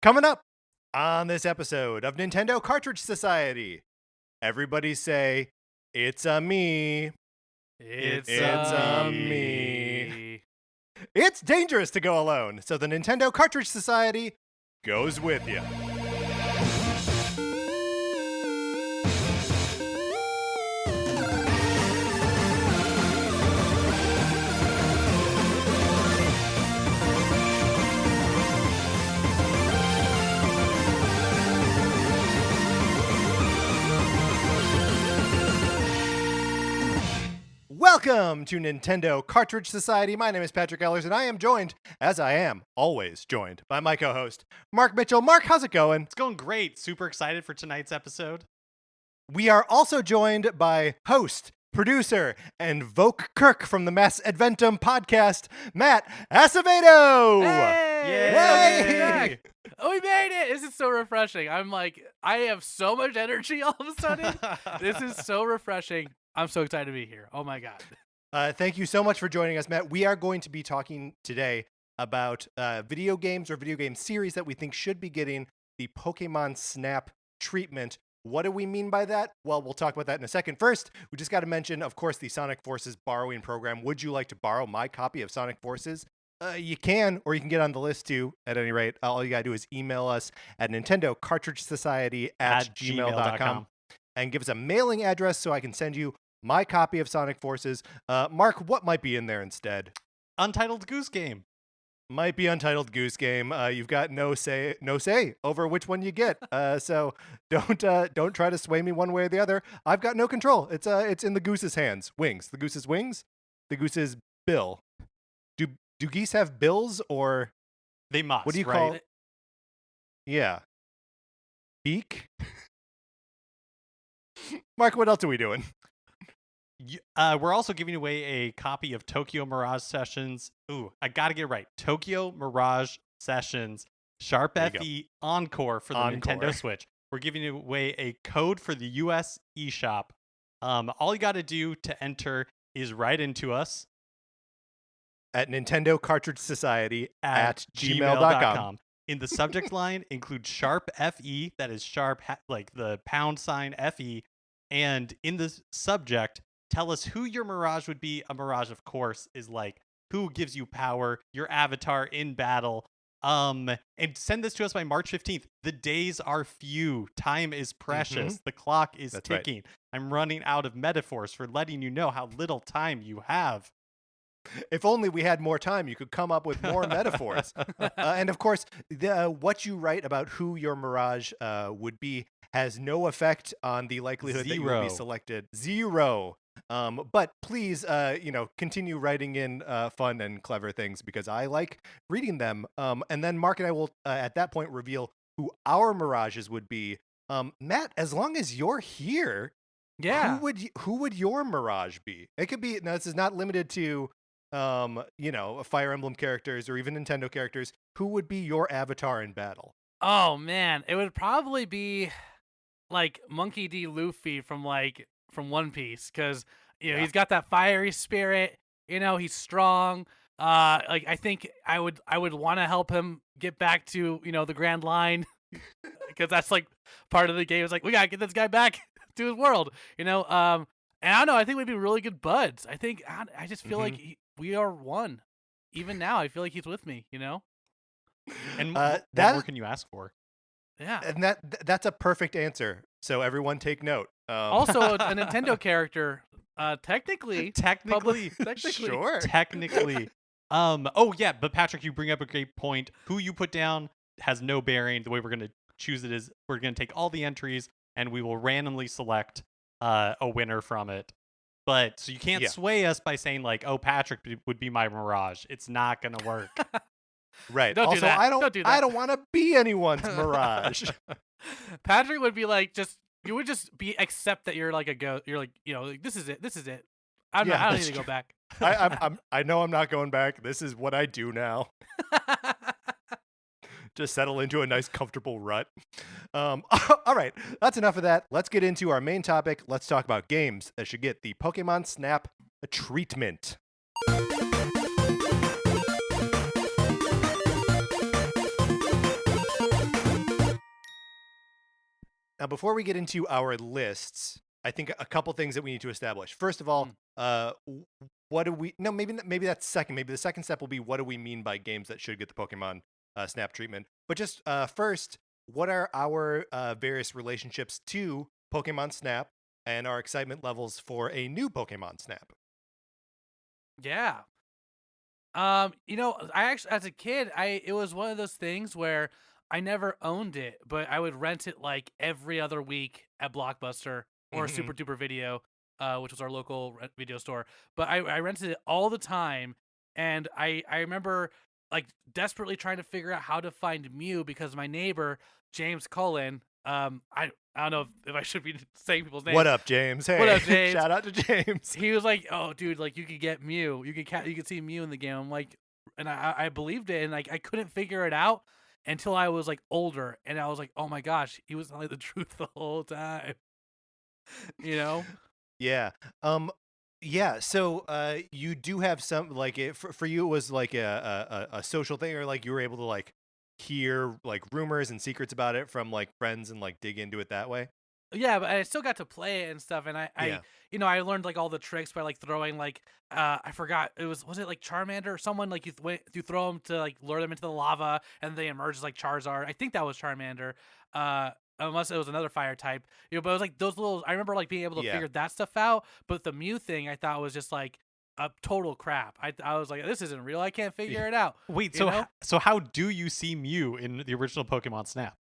Coming up on this episode of Nintendo Cartridge Society, everybody say, "It's a me." It's a me. It's dangerous to go alone, so the Nintendo Cartridge Society goes with you. Welcome to Nintendo Cartridge Society. My name is Patrick Ellers, and I am joined, as I am always joined, by my co-host, Mark Mitchell. Mark, how's it going? It's going great. Super excited for tonight's episode. We are also joined by host, producer, and Voke Kirk from the Mass Adventum podcast, Matt Acevedo. Hey! We made it! This is so refreshing. I have so much energy all of a sudden. This is so refreshing. I'm so excited to be here. Oh my God. Thank you so much for joining us, Matt. We are going to be talking today about video games or video game series that we think should be getting the Pokemon Snap treatment. What do we mean by that? Well, we'll talk about that in a second. First, we just got to mention, of course, the Sonic Forces borrowing program. Would you like to borrow my copy of Sonic Forces? You can, or you can get on the list too. At any rate, all you got to do is email us at Nintendo Cartridge Society at gmail.com and give us a mailing address so I can send you my copy of Sonic Forces. Mark, what might be in there instead? Untitled Goose Game. Might be Untitled Goose Game. You've got no say over which one you get. So don't try to sway me one way or the other. I've got no control. It's in the goose's hands. Wings. The goose's wings. The goose's bill. Do geese have bills or they must? What do you right? call it? Yeah. Beak. Mark, what else are we doing? We're also giving away a copy of Tokyo Mirage Sessions. Ooh, I gotta get it right. Tokyo Mirage Sessions Sharp FE Encore for the Nintendo Switch. We're giving away a code for the US eShop. All you gotta do to enter is write into us at Nintendo Cartridge Society at gmail.com. In the subject line, include Sharp FE, that is sharp, like the # FE, and in the subject, tell us who your Mirage would be. A Mirage, of course, is like who gives you power, your avatar in battle. And send this to us by March 15th. The days are few. Time is precious. The clock is ticking. Right. I'm running out of metaphors for letting you know how little time you have. If only we had more time, you could come up with more metaphors. And of course, what you write about who your Mirage would be has no effect on the likelihood that you will be selected. Zero. But please, continue writing in fun and clever things because I like reading them. And then Mark and I will, at that point, reveal who our Mirages would be. Matt, as long as you're here, who would your Mirage be? It could be. Now, this is not limited to Fire Emblem characters or even Nintendo characters. Who would be your avatar in battle? Oh man, it would probably be like Monkey D. Luffy from One Piece, because he's got that fiery spirit. He's strong. I think I would want to help him get back to the Grand Line, because that's like part of the game. It's like we gotta get this guy back to his world. And I don't know. I think we'd be really good buds. I think I just feel like we are one. Even now, I feel like he's with me. And what more can you ask for? Yeah, and that's a perfect answer. So everyone take note. Also, a Nintendo character. Technically, sure. Technically. Oh yeah, but Patrick, you bring up a great point. Who you put down has no bearing. The way we're going to choose it is we're going to take all the entries and we will randomly select a winner from it. But so you can't sway us by saying like, "Oh, Patrick would be my Mirage." It's not going to work. Right. Don't also, do that. I don't want to be anyone's Mirage. Patrick would be like, you would just accept that you're like a ghost. You're like, this is it. I don't need to go back. I know I'm not going back. This is what I do now. Just settle into a nice, comfortable rut. All right, that's enough of that. Let's get into our main topic. Let's talk about games that should get the Pokemon Snap treatment. Now, before we get into our lists, I think a couple things that we need to establish. First of all, what do we? No, maybe that's second. Maybe the second step will be what do we mean by games that should get the Pokemon Snap treatment? But just first, what are our various relationships to Pokemon Snap and our excitement levels for a new Pokemon Snap? Yeah. You know, I actually, as a kid, it was one of those things where I never owned it, but I would rent it like every other week at Blockbuster or Super Duper Video, which was our local video store. But I rented it all the time, and I remember like desperately trying to figure out how to find Mew because my neighbor James Cullen, I don't know if I should be saying people's names. What up, James? Hey, what up, James? Shout out to James. He was like, "Oh, dude, like you could get Mew, you could see Mew in the game." I'm like, and I believed it, and like I couldn't figure it out until I was like older, and I was like, "Oh my gosh, he was telling the truth the whole time," you know? Yeah. Yeah. So, you do have some like for you. It was like a social thing, or like you were able to like hear like rumors and secrets about it from like friends and like dig into it that way. Yeah, but I still got to play it and stuff, and Yeah. you know, I learned like all the tricks by like throwing like I forgot was it like Charmander or someone like you throw them to like lure them into the lava and they emerge as like Charizard. I think that was Charmander. Unless it was another fire type, you know. But it was like those little. I remember like being able to Yeah. figure that stuff out. But the Mew thing, I thought was just like a total crap. I was like, this isn't real. I can't figure it out. Wait, you so know? so how do you see Mew in the original Pokemon Snap?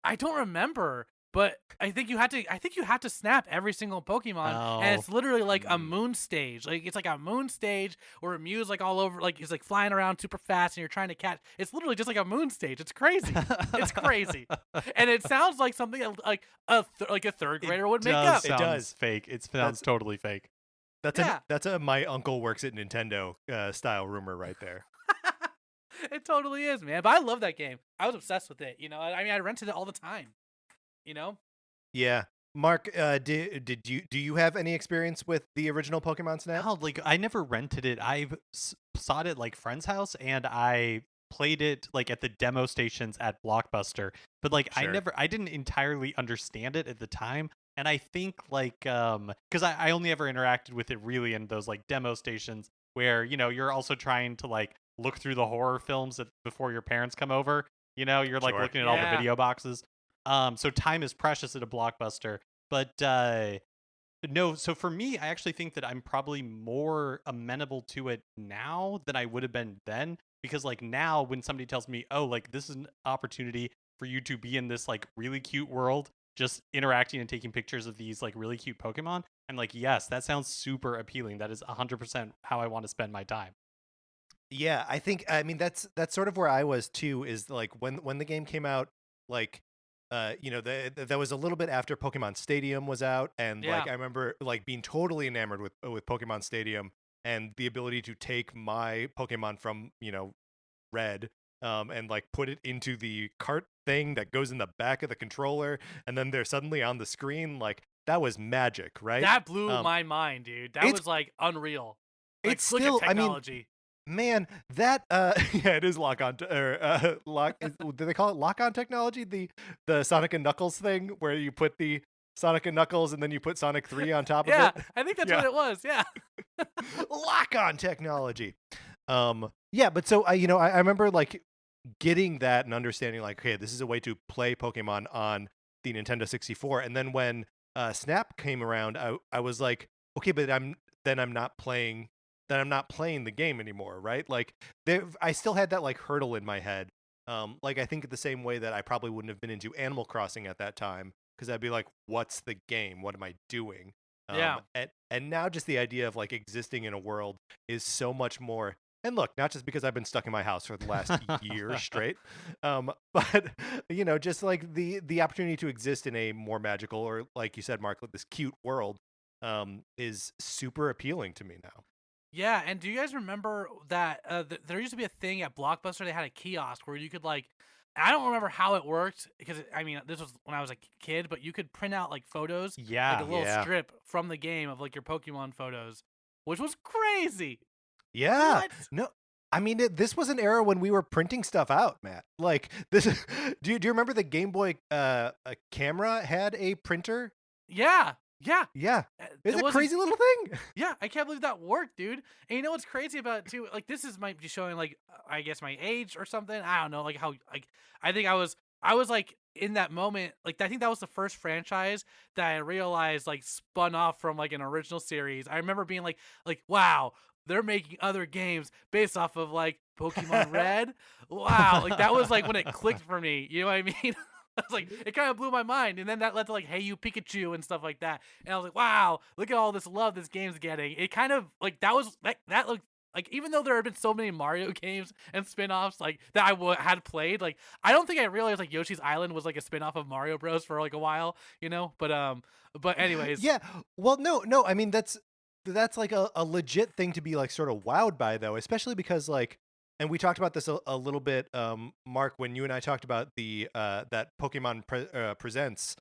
I don't remember, but I think you had to snap every single Pokemon, and Oh. it's literally like a moon stage. Like it's like a moon stage where Mew's like all over, like he's like flying around super fast, and you're trying to catch. It's literally just like a moon stage. It's crazy. It's crazy, and it sounds like something like a third grader would make up. It does. Fake. It sounds totally fake. That's a my uncle works at Nintendo style rumor right there. It totally is, man. But I love that game. I was obsessed with it. You know, I mean, I rented it all the time. You know. Yeah. Mark, do you have any experience with the original Pokemon Snap? No, like I never rented it. I've saw it at like friend's house, and I played it like at the demo stations at Blockbuster. But like Sure. I didn't entirely understand it at the time. And I think like because I only ever interacted with it really in those like demo stations where you know you're also trying to like look through the horror films before your parents come over. You know, you're like Sure. looking at all the Yeah. video boxes. So time is precious at a Blockbuster. But no, so for me, I actually think that I'm probably more amenable to it now than I would have been then. Because like now when somebody tells me, oh, like this is an opportunity for you to be in this like really cute world, just interacting and taking pictures of these like really cute Pokemon, I'm like, yes, that sounds super appealing. That is 100% how I want to spend my time. Yeah, I mean that's sort of where I was too, is like when the game came out, like you know, that was a little bit after Pokemon Stadium was out, and like Yeah. I remember like being totally enamored with Pokemon Stadium and the ability to take my Pokemon from, you know, Red and like put it into the cart thing that goes in the back of the controller, and then they're suddenly on the screen. Like that was magic, right? That blew Um, my mind, dude. That it's- was like unreal. Like, it's look still- at I mean, technology. Man, that yeah, it is lock on or lock. Do they call it lock on technology? The Sonic and Knuckles thing where you put the Sonic and Knuckles and then you put Sonic 3 on top Yeah, of it. I think that's Yeah. what it was. Yeah. Lock on technology. Yeah, but so I remember like getting that and understanding like, okay, this is a way to play Pokemon on the Nintendo 64. And then when Snap came around, I was like, okay, but I'm not playing the game anymore, right? Like I still had that like hurdle in my head. Like I think the same way that I probably wouldn't have been into Animal Crossing at that time, because I'd be like, what's the game? What am I doing? Yeah. And now just the idea of like existing in a world is so much more. And look, not just because I've been stuck in my house for the last year straight, but you know, just like the opportunity to exist in a more magical, or like you said, Mark, like this cute world, is super appealing to me now. Yeah, and do you guys remember that there used to be a thing at Blockbuster? They had a kiosk where you could like, I don't remember how it worked because I mean this was when I was a kid, but you could print out like photos, Yeah. like a little Yeah. strip from the game of like your Pokemon photos, which was crazy. Yeah. What? No. I mean, this was an era when we were printing stuff out, Matt. Like this. Do you remember the Game Boy camera had a printer? Yeah, yeah. Yeah, it's It a wasn't. crazy little thing. Yeah, I can't believe that worked, dude. And you know what's crazy about it too? Like this is might be showing like I guess my age or something. I don't know. Like how like I think I was like in that moment. Like I think that was the first franchise that I realized like spun off from like an original series. I remember being like wow, they're making other games based off of like Pokemon Red. Wow, like that was like when it clicked for me. You know what I mean? I was like, it kind of blew my mind, and then that led to like Hey You Pikachu and stuff like that. And I was like, wow, look at all this love this game's getting. It kind of like that looked like even though there have been so many Mario games and spin-offs like that had played, like I don't think I realized like Yoshi's Island was like a spin-off of Mario Bros for like a while, you know. But anyways, Yeah. Well, no. I mean, that's like a legit thing to be like sort of wowed by, though, especially because like, and we talked about this a little bit, Mark, when you and I talked about the that Pokemon Presents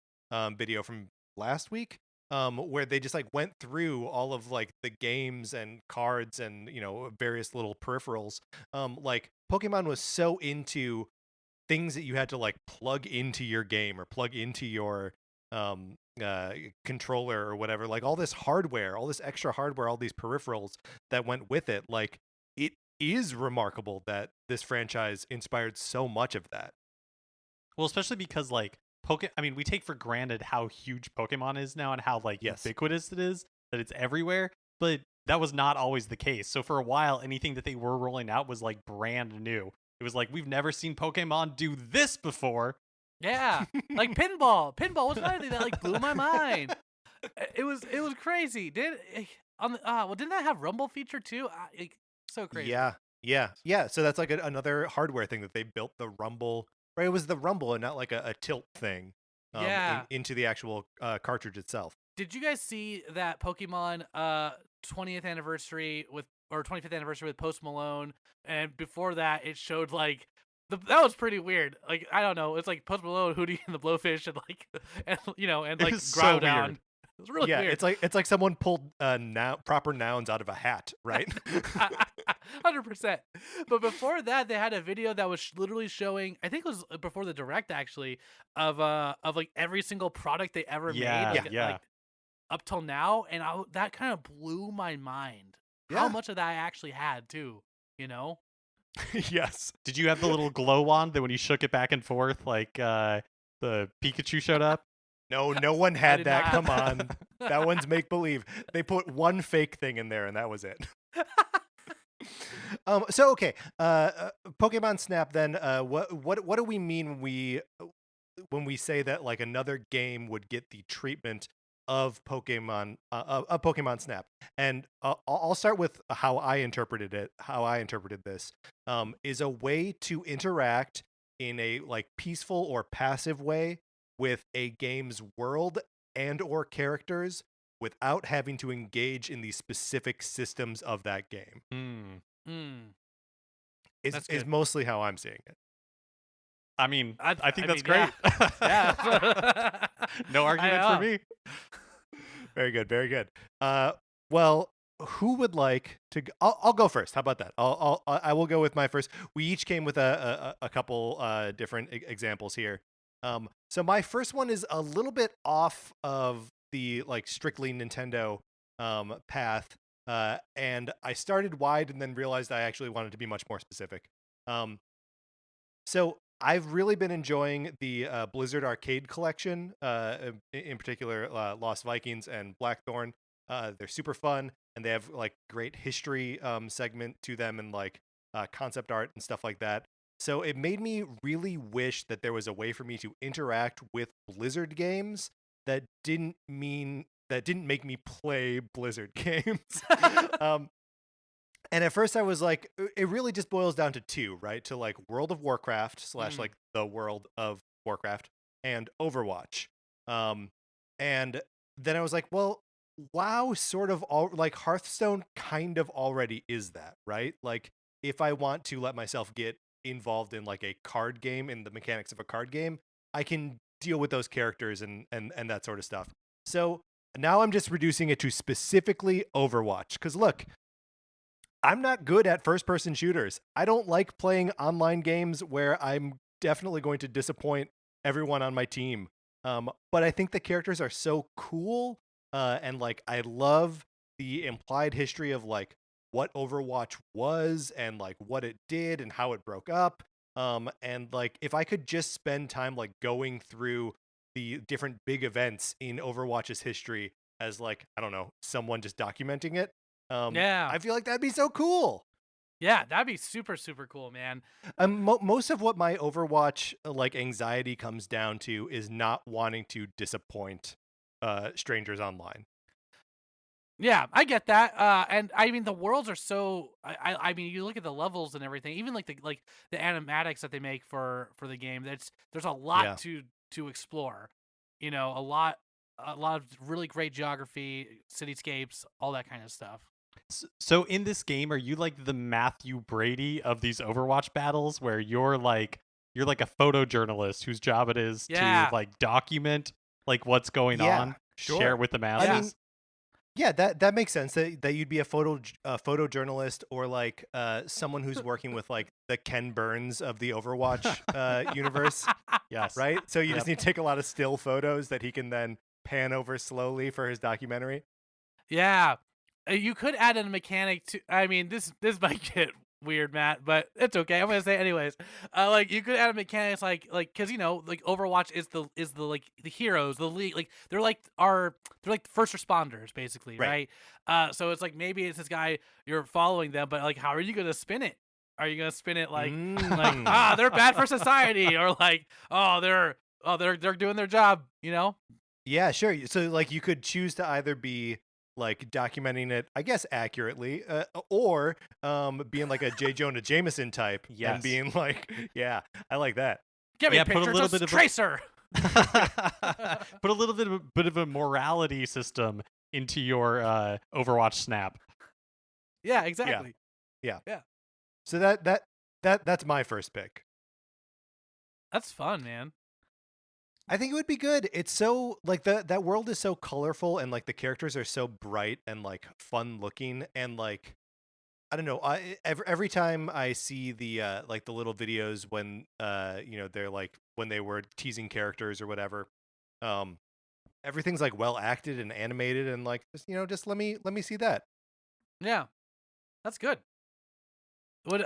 video from last week, where they just like went through all of like the games and cards and various little peripherals. Like Pokemon was so into things that you had to like plug into your game or plug into your controller or whatever, like all this hardware, all this extra hardware, all these peripherals that went with it. Like it is remarkable that this franchise inspired so much of that. Well, especially because like I mean, we take for granted how huge Pokemon is now and how like Yes. ubiquitous it is, that it's everywhere, but that was not always the case. So for a while, anything that they were rolling out was like brand new. It was like, we've never seen Pokemon do this before. yeah, like pinball. Pinball was another thing that like blew my mind. It was crazy. Well, didn't that have Rumble feature too? So crazy. Yeah. So that's like another hardware thing that they built, the Rumble. Right, it was the Rumble and not like a tilt thing. Yeah. Into the actual cartridge itself. Did you guys see that Pokemon 20th anniversary with 25th anniversary with Post Malone? And before that, it showed like that was pretty weird. Like I don't know, it's like Post Malone, Hootie, and the Blowfish, and like and like Groudon. Weird. It was really yeah, weird. it's like someone pulled proper nouns out of a hat, right? 100%. But before that, they had a video that was literally showing. I think it was before the direct actually of like every single product they ever made. Like, up till now, and that kind of blew my mind. How much of that I actually had too, you know? Yes. Did you have the little glow wand that when you shook it back and forth, like the Pikachu showed up? No one had that. not. Come on. That one's make believe. They put one fake thing in there and that was it. So okay, Pokemon Snap then, what do we mean when we say that like another game would get the treatment of Pokemon Snap? And I'll start with how I interpreted this is a way to interact in a like peaceful or passive way with a game's world and or characters without having to engage in the specific systems of that game. Is mostly how I'm seeing it. I mean, I think that's great. Yeah. No argument for me. Very good. Well, who would like to? I'll go first. How about that? I will go with my first. We each came with a couple different examples here. So my first one is a little bit off of the like strictly Nintendo path, and I started wide and then realized I actually wanted to be much more specific. So I've really been enjoying the Blizzard Arcade collection, in particular Lost Vikings and Blackthorn. They're super fun, and they have like great history segment to them and like concept art and stuff like that. So it made me really wish that there was a way for me to interact with Blizzard games that didn't make me play Blizzard games. And at first I was like, it really just boils down to two, right? To like World of Warcraft / like the World of Warcraft and Overwatch. And then I was like, well, WoW sort of like Hearthstone kind of already is that, right? Like if I want to let myself get involved in like a card game, in the mechanics of a card game, I can deal with those characters and that sort of stuff. So now I'm just reducing it to specifically Overwatch. Because look, I'm not good at first-person shooters. I don't like playing online games where I'm definitely going to disappoint everyone on my team. But I think the characters are so cool, and like I love the implied history of like what Overwatch was and like what it did and how it broke up. And like if I could just spend time like going through the different big events in Overwatch's history as like I don't know someone just documenting it. Yeah. I feel like that'd be so cool. Yeah, that'd be super, super cool, man. Most of what my Overwatch like anxiety comes down to is not wanting to disappoint strangers online. Yeah, I get that. And I mean, the worlds are so. I mean, you look at the levels and everything. Even like the animatics that they make for the game. There's a lot Yeah. to explore. You know, a lot of really great geography, cityscapes, all that kind of stuff. So in this game, are you like the Matthew Brady of these Overwatch battles, where you're like a photojournalist whose job it is Yeah. to like document like what's going Yeah, on, sure. share it with the masses? I mean, yeah, that makes sense. That you'd be a photojournalist or like someone who's working with like the Ken Burns of the Overwatch universe, Yes. right? So you Yep. just need to take a lot of still photos that he can then pan over slowly for his documentary. Yeah, you could add in a mechanic to. I mean, this might get weird, Matt, but it's okay. I'm gonna say it anyways. Like you could add a mechanics like because like Overwatch is the like the heroes, the league, like they're like first responders basically, Right. right? So it's like maybe it's this guy you're following them, but like how are you gonna spin it? Are you gonna spin it like Mm. they're bad for society, or like they're doing their job, you know? Yeah, sure. So like you could choose to either be like documenting it, I guess accurately, or being like a J. Jonah Jameson type and Yes. being like, yeah, I like that. Give me Yeah, put a pictures little of bit of a- Tracer. Put a little bit of a morality system into your Overwatch snap. Yeah, exactly. So that's my first pick. That's fun, man. I think it would be good. It's so like that world is so colorful and like the characters are so bright and like fun looking and like I don't know. Every time I see the like the little videos when they're like when they were teasing characters or whatever, um, everything's like well acted and animated and like just let me see that. Yeah, that's good. What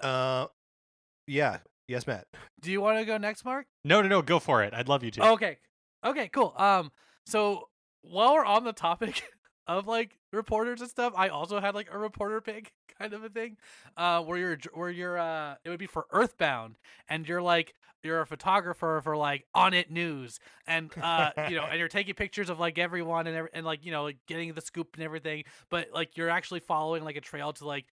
Yeah, yes, Matt. do you want to go next, Mark? No, go for it. I'd love you to. Okay, cool. So while we're on the topic of like reporters and stuff, I also had like a reporter pick kind of a thing, where you're it would be for Earthbound, and you're a photographer for like On It News, and and you're taking pictures of like everyone and like like getting the scoop and everything, but like you're actually following like a trail to like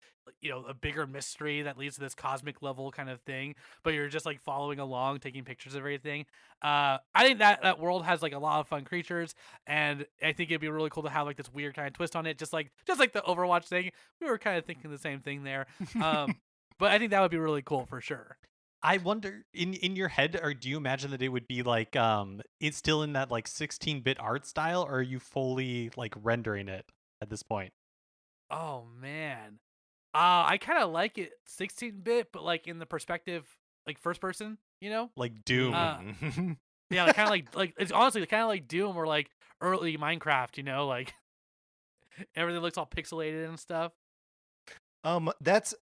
a bigger mystery that leads to this cosmic level kind of thing, but you're just like following along, taking pictures of everything. I think that world has like a lot of fun creatures, and I think it'd be really cool to have like this weird kind of twist on it, just like the Overwatch thing. We were kind of thinking the same thing there, but I think that would be really cool for sure. I wonder in your head, or do you imagine that it would be like it's still in that like 16-bit art style, or are you fully like rendering it at this point? Oh man, I kind of like it 16-bit, but like in the perspective, like first person, Like Doom. yeah, like, kind of like it's honestly kind of like Doom or like early Minecraft, like everything looks all pixelated and stuff. That's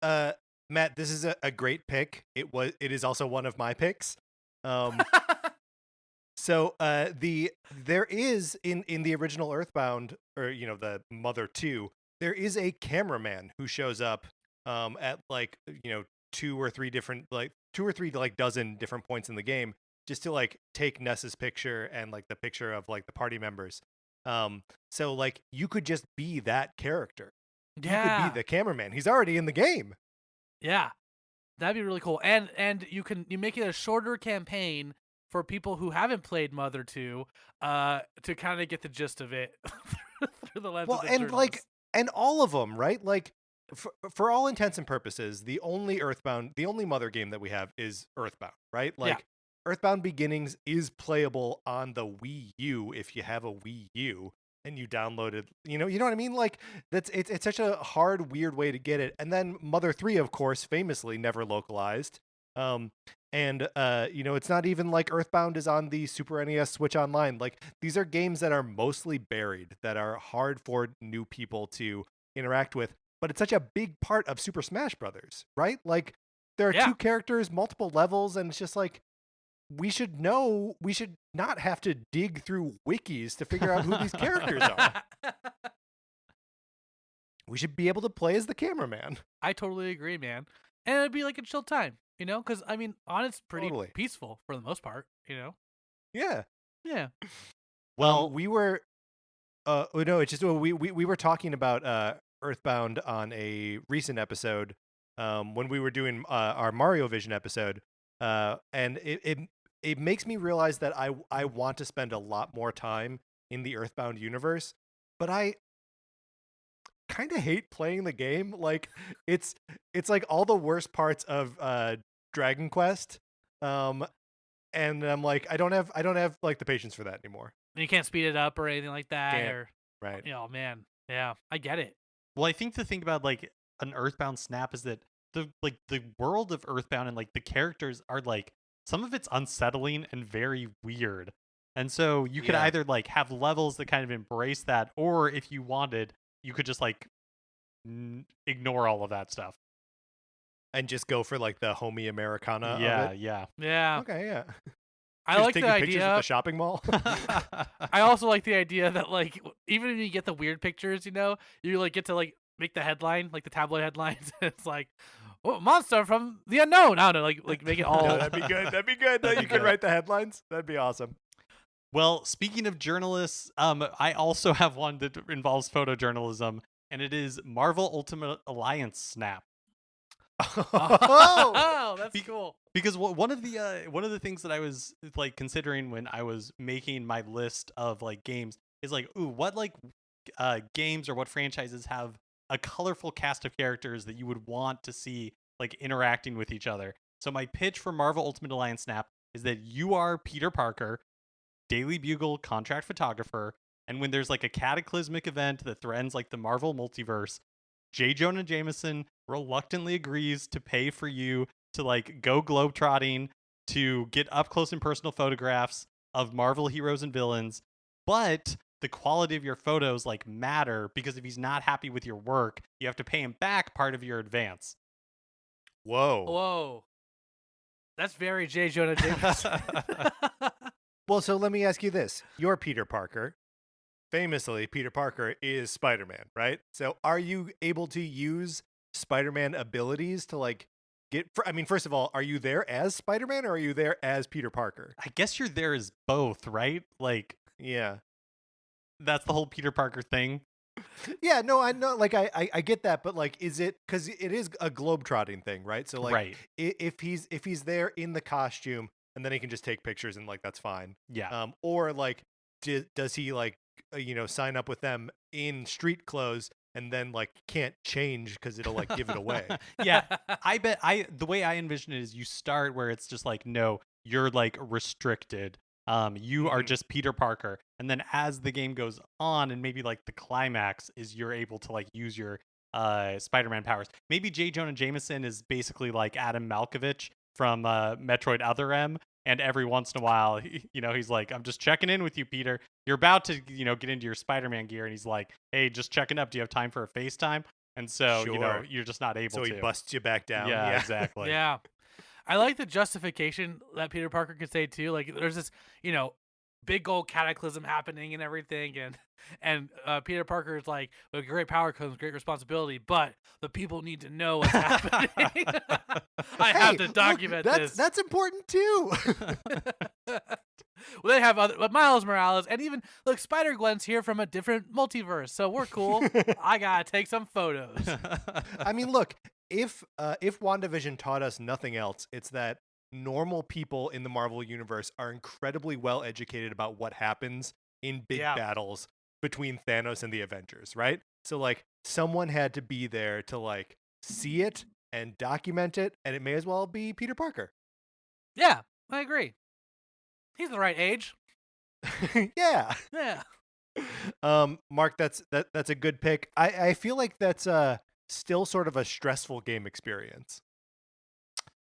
Matt, this is a great pick. It is also one of my picks. So there is in the original Earthbound, or the Mother 2, there is a cameraman who shows up at like two or three like dozen different points in the game just to like take Ness's picture and like the picture of like the party members. So like you could just be that character. Yeah, You could be the cameraman. He's already in the game. yeah, that'd be really cool. And you make it a shorter campaign for people who haven't played Mother 2, to kind of get the gist of it through the lens of the journalist. And all of them, right? Like for all intents and purposes, the only Mother game that we have is Earthbound, right? Like Earthbound Beginnings is playable on the Wii U if you have a Wii U, and you downloaded, you know what I mean? Like it's such a hard, weird way to get it. And then Mother 3, of course, famously never localized. And it's not even like Earthbound is on the Super NES Switch Online. Like these are games that are mostly buried, that are hard for new people to interact with. But it's such a big part of Super Smash Brothers, right? Like there are two characters, multiple levels, and it's just like we should not have to dig through wikis to figure out who these characters are. We should be able to play as the cameraman. I totally agree, man. And it'd be like a chill time, because I mean, Honest's pretty peaceful for the most part, Yeah. Yeah. Well, we were it's just we were talking about Earthbound on a recent episode when we were doing our Mario Vision episode, and it makes me realize that I want to spend a lot more time in the Earthbound universe, but I kind of hate playing the game. Like it's like all the worst parts of Dragon Quest, and I'm like I don't have like the patience for that anymore. And you can't speed it up or anything like that. Right. Oh man, yeah, I get it. Well, I think the thing about like an Earthbound snap is that the world of Earthbound and like the characters are like some of it's unsettling and very weird. And so you could either like have levels that kind of embrace that, or if you wanted, you could just like ignore all of that stuff and just go for like the homie Americana. Yeah. Okay, yeah. I like the pictures idea at the shopping mall. I also like the idea that like even if you get the weird pictures, you like get to like make the headline, like the tabloid headlines. It's like, monster from the unknown. I don't know, like make it all. No, that'd be good. That'd be good. You could write the headlines. That'd be awesome. Well, speaking of journalists, I also have one that involves photojournalism, and it is Marvel Ultimate Alliance Snap. Oh, that's cool. Because one of the things that I was like considering when I was making my list of like games is like, what like games or what franchises have a colorful cast of characters that you would want to see like interacting with each other. So my pitch for Marvel Ultimate Alliance Snap is that you are Peter Parker, Daily Bugle contract photographer, and when there's like a cataclysmic event that threatens like the Marvel multiverse, J. Jonah Jameson reluctantly agrees to pay for you to like go globetrotting, to get up close and personal photographs of Marvel heroes and villains, but the quality of your photos like matter, because if he's not happy with your work, you have to pay him back part of your advance. Whoa. That's very J. Jonah Jameson. Well, so let me ask you this. You're Peter Parker. Famously, Peter Parker is Spider-Man, right? So are you able to use Spider-Man abilities to like first of all, are you there as Spider-Man or are you there as Peter Parker? I guess you're there as both, right? Like, yeah. That's the whole Peter Parker thing. Yeah, no, I know, like I get that, but like, is it because it is a globetrotting thing, right? So like, if he's there in the costume, and then he can just take pictures and like that's fine. Yeah. Or like, does he like sign up with them in street clothes and then like can't change because it'll like give it away? Yeah, I bet the way I envision it is you start where it's just like, no, you're like restricted. You are just Peter Parker, and then as the game goes on, and maybe like the climax is you're able to like use your Spider-Man powers. Maybe J. Jonah Jameson is basically like Adam Malkovich from Metroid Other M, and every once in a while, he's like, I'm just checking in with you, Peter. You're about to, get into your Spider-Man gear, and he's like, hey, just checking up. Do you have time for a FaceTime? And so, you're just not able to. So he busts you back down. Yeah, exactly. Yeah. I like the justification that Peter Parker could say too. Like there's this, big old cataclysm happening and everything, and Peter Parker is like, with great power comes great responsibility, but the people need to know what's happening. I have to document this. That's important too. Well, they have Miles Morales, and even look, Spider-Gwen's here from a different multiverse, so we're cool. I gotta take some photos. I mean, look, if WandaVision taught us nothing else, it's that normal people in the Marvel universe are incredibly well educated about what happens in big battles between Thanos and the Avengers, right? So like someone had to be there to like see it and document it, and it may as well be Peter Parker. Yeah, I agree. He's the right age. Yeah. Yeah. Mark, that's a good pick. I feel like that's still sort of a stressful game experience.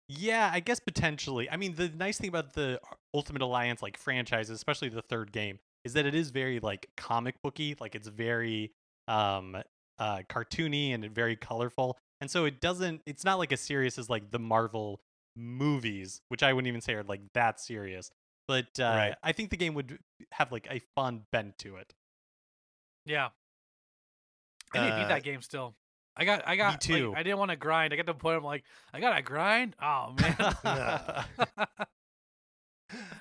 Yeah, I guess potentially. I mean, the nice thing about the Ultimate Alliance like franchises, especially the third game, is that it is very like comic booky. Like it's very cartoony and very colorful. And so it's not like as serious as like the Marvel movies, which I wouldn't even say are like that serious. But Right. I think the game would have like a fun bent to it. Yeah. I need to beat that game still. I got. Me too. Like, I didn't want to grind. I got to the point. I'm like, I gotta grind. Oh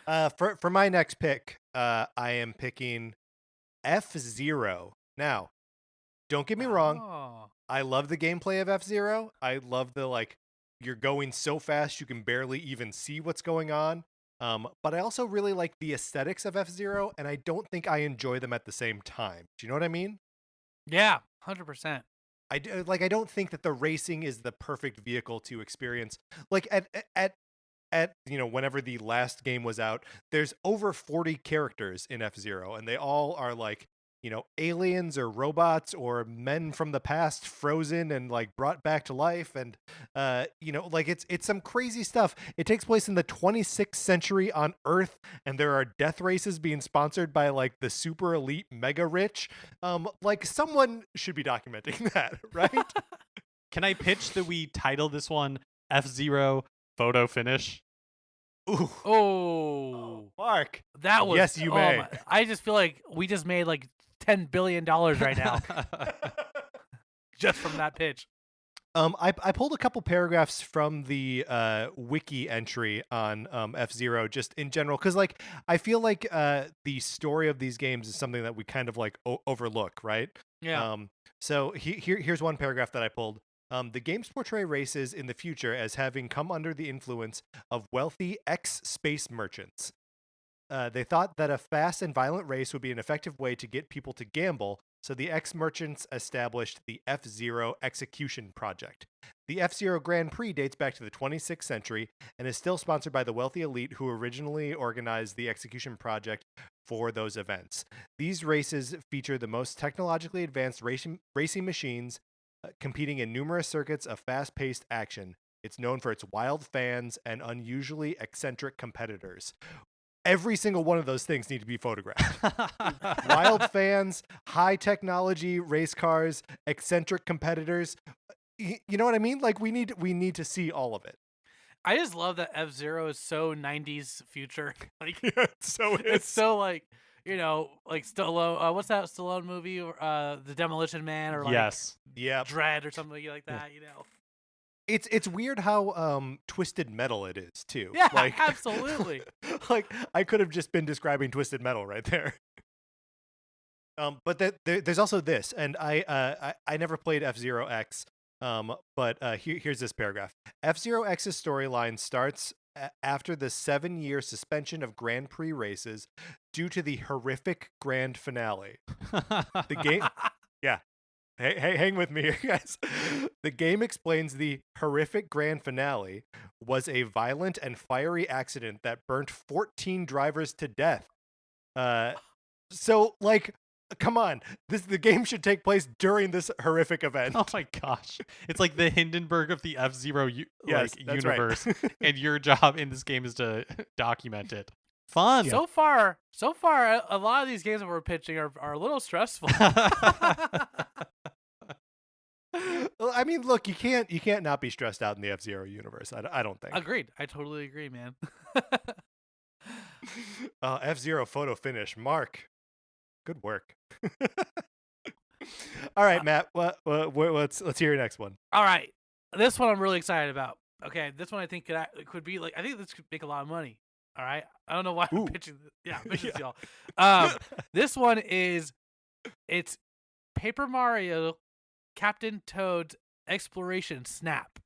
man. For my next pick, I am picking F-Zero. Now, don't get me wrong. Oh. I love the gameplay of F-Zero. I love the like you're going so fast you can barely even see what's going on. But I also really like the aesthetics of F-Zero, and I don't think I enjoy them at the same time. Do you know what I mean? Yeah, 100%. I don't think that the racing is the perfect vehicle to experience. Like at whenever the last game was out, there's over 40 characters in F-Zero, and they all are like aliens or robots or men from the past frozen and like brought back to life, and like it's some crazy stuff. It takes place in the 26th century on Earth, and there are death races being sponsored by like the super elite mega rich. Like someone should be documenting that, right? Can I pitch that we title this one F-Zero Photo Finish? Ooh. Oh, Mark, that was yes, you may. I just feel like we just made like $10 billion right now just from that pitch. I pulled a couple paragraphs from the wiki entry on F-Zero just in general, because like I feel like the story of these games is something that we kind of like overlook, right? Yeah. So here's one paragraph that I pulled. The games portray races in the future as having come under the influence of wealthy ex-space merchants. They thought that a fast and violent race would be an effective way to get people to gamble, so the ex-merchants established the F-Zero Execution Project. The F-Zero Grand Prix dates back to the 26th century and is still sponsored by the wealthy elite who originally organized the Execution Project for those events. These races feature the most technologically advanced racing machines, competing in numerous circuits of fast-paced action. It's known for its wild fans and unusually eccentric competitors. Every single one of those things need to be photographed. Wild fans, high technology race cars, eccentric competitors. You know what I mean? Like we need to see all of it. I just love that F-Zero is so 90s future. Like it's so like like Stallone. What's that Stallone movie? The Demolition Man, or like yes, yeah, Dread or something like that. It's weird how Twisted Metal it is too. Yeah, like, absolutely. Like I could have just been describing Twisted Metal right there. But there's also this, and I never played F-Zero X. But here's this paragraph. F-Zero X's storyline starts after the 7-year suspension of Grand Prix races due to the horrific grand finale. The game, yeah. Hey, hang with me here, guys. The game explains the horrific grand finale was a violent and fiery accident that burnt 14 drivers to death. So, like, come on. The game should take place during this horrific event. Oh my gosh. It's like the Hindenburg of the F-Zero universe. Right. And your job in this game is to document it. Fun. So far, a lot of these games that we're pitching are a little stressful. Well, I mean, look, you can't not be stressed out in the F-Zero universe. I don't think. Agreed. I totally agree, man. F-Zero photo finish. Mark, good work. All right, Matt. Let's hear your next one. All right, this one I'm really excited about. Okay, this one I think could be like, I think this could make a lot of money. All right, I don't know why I'm pitching this. Yeah, I'm pitching this to y'all. This one it's Paper Mario Captain Toad's Exploration Snap.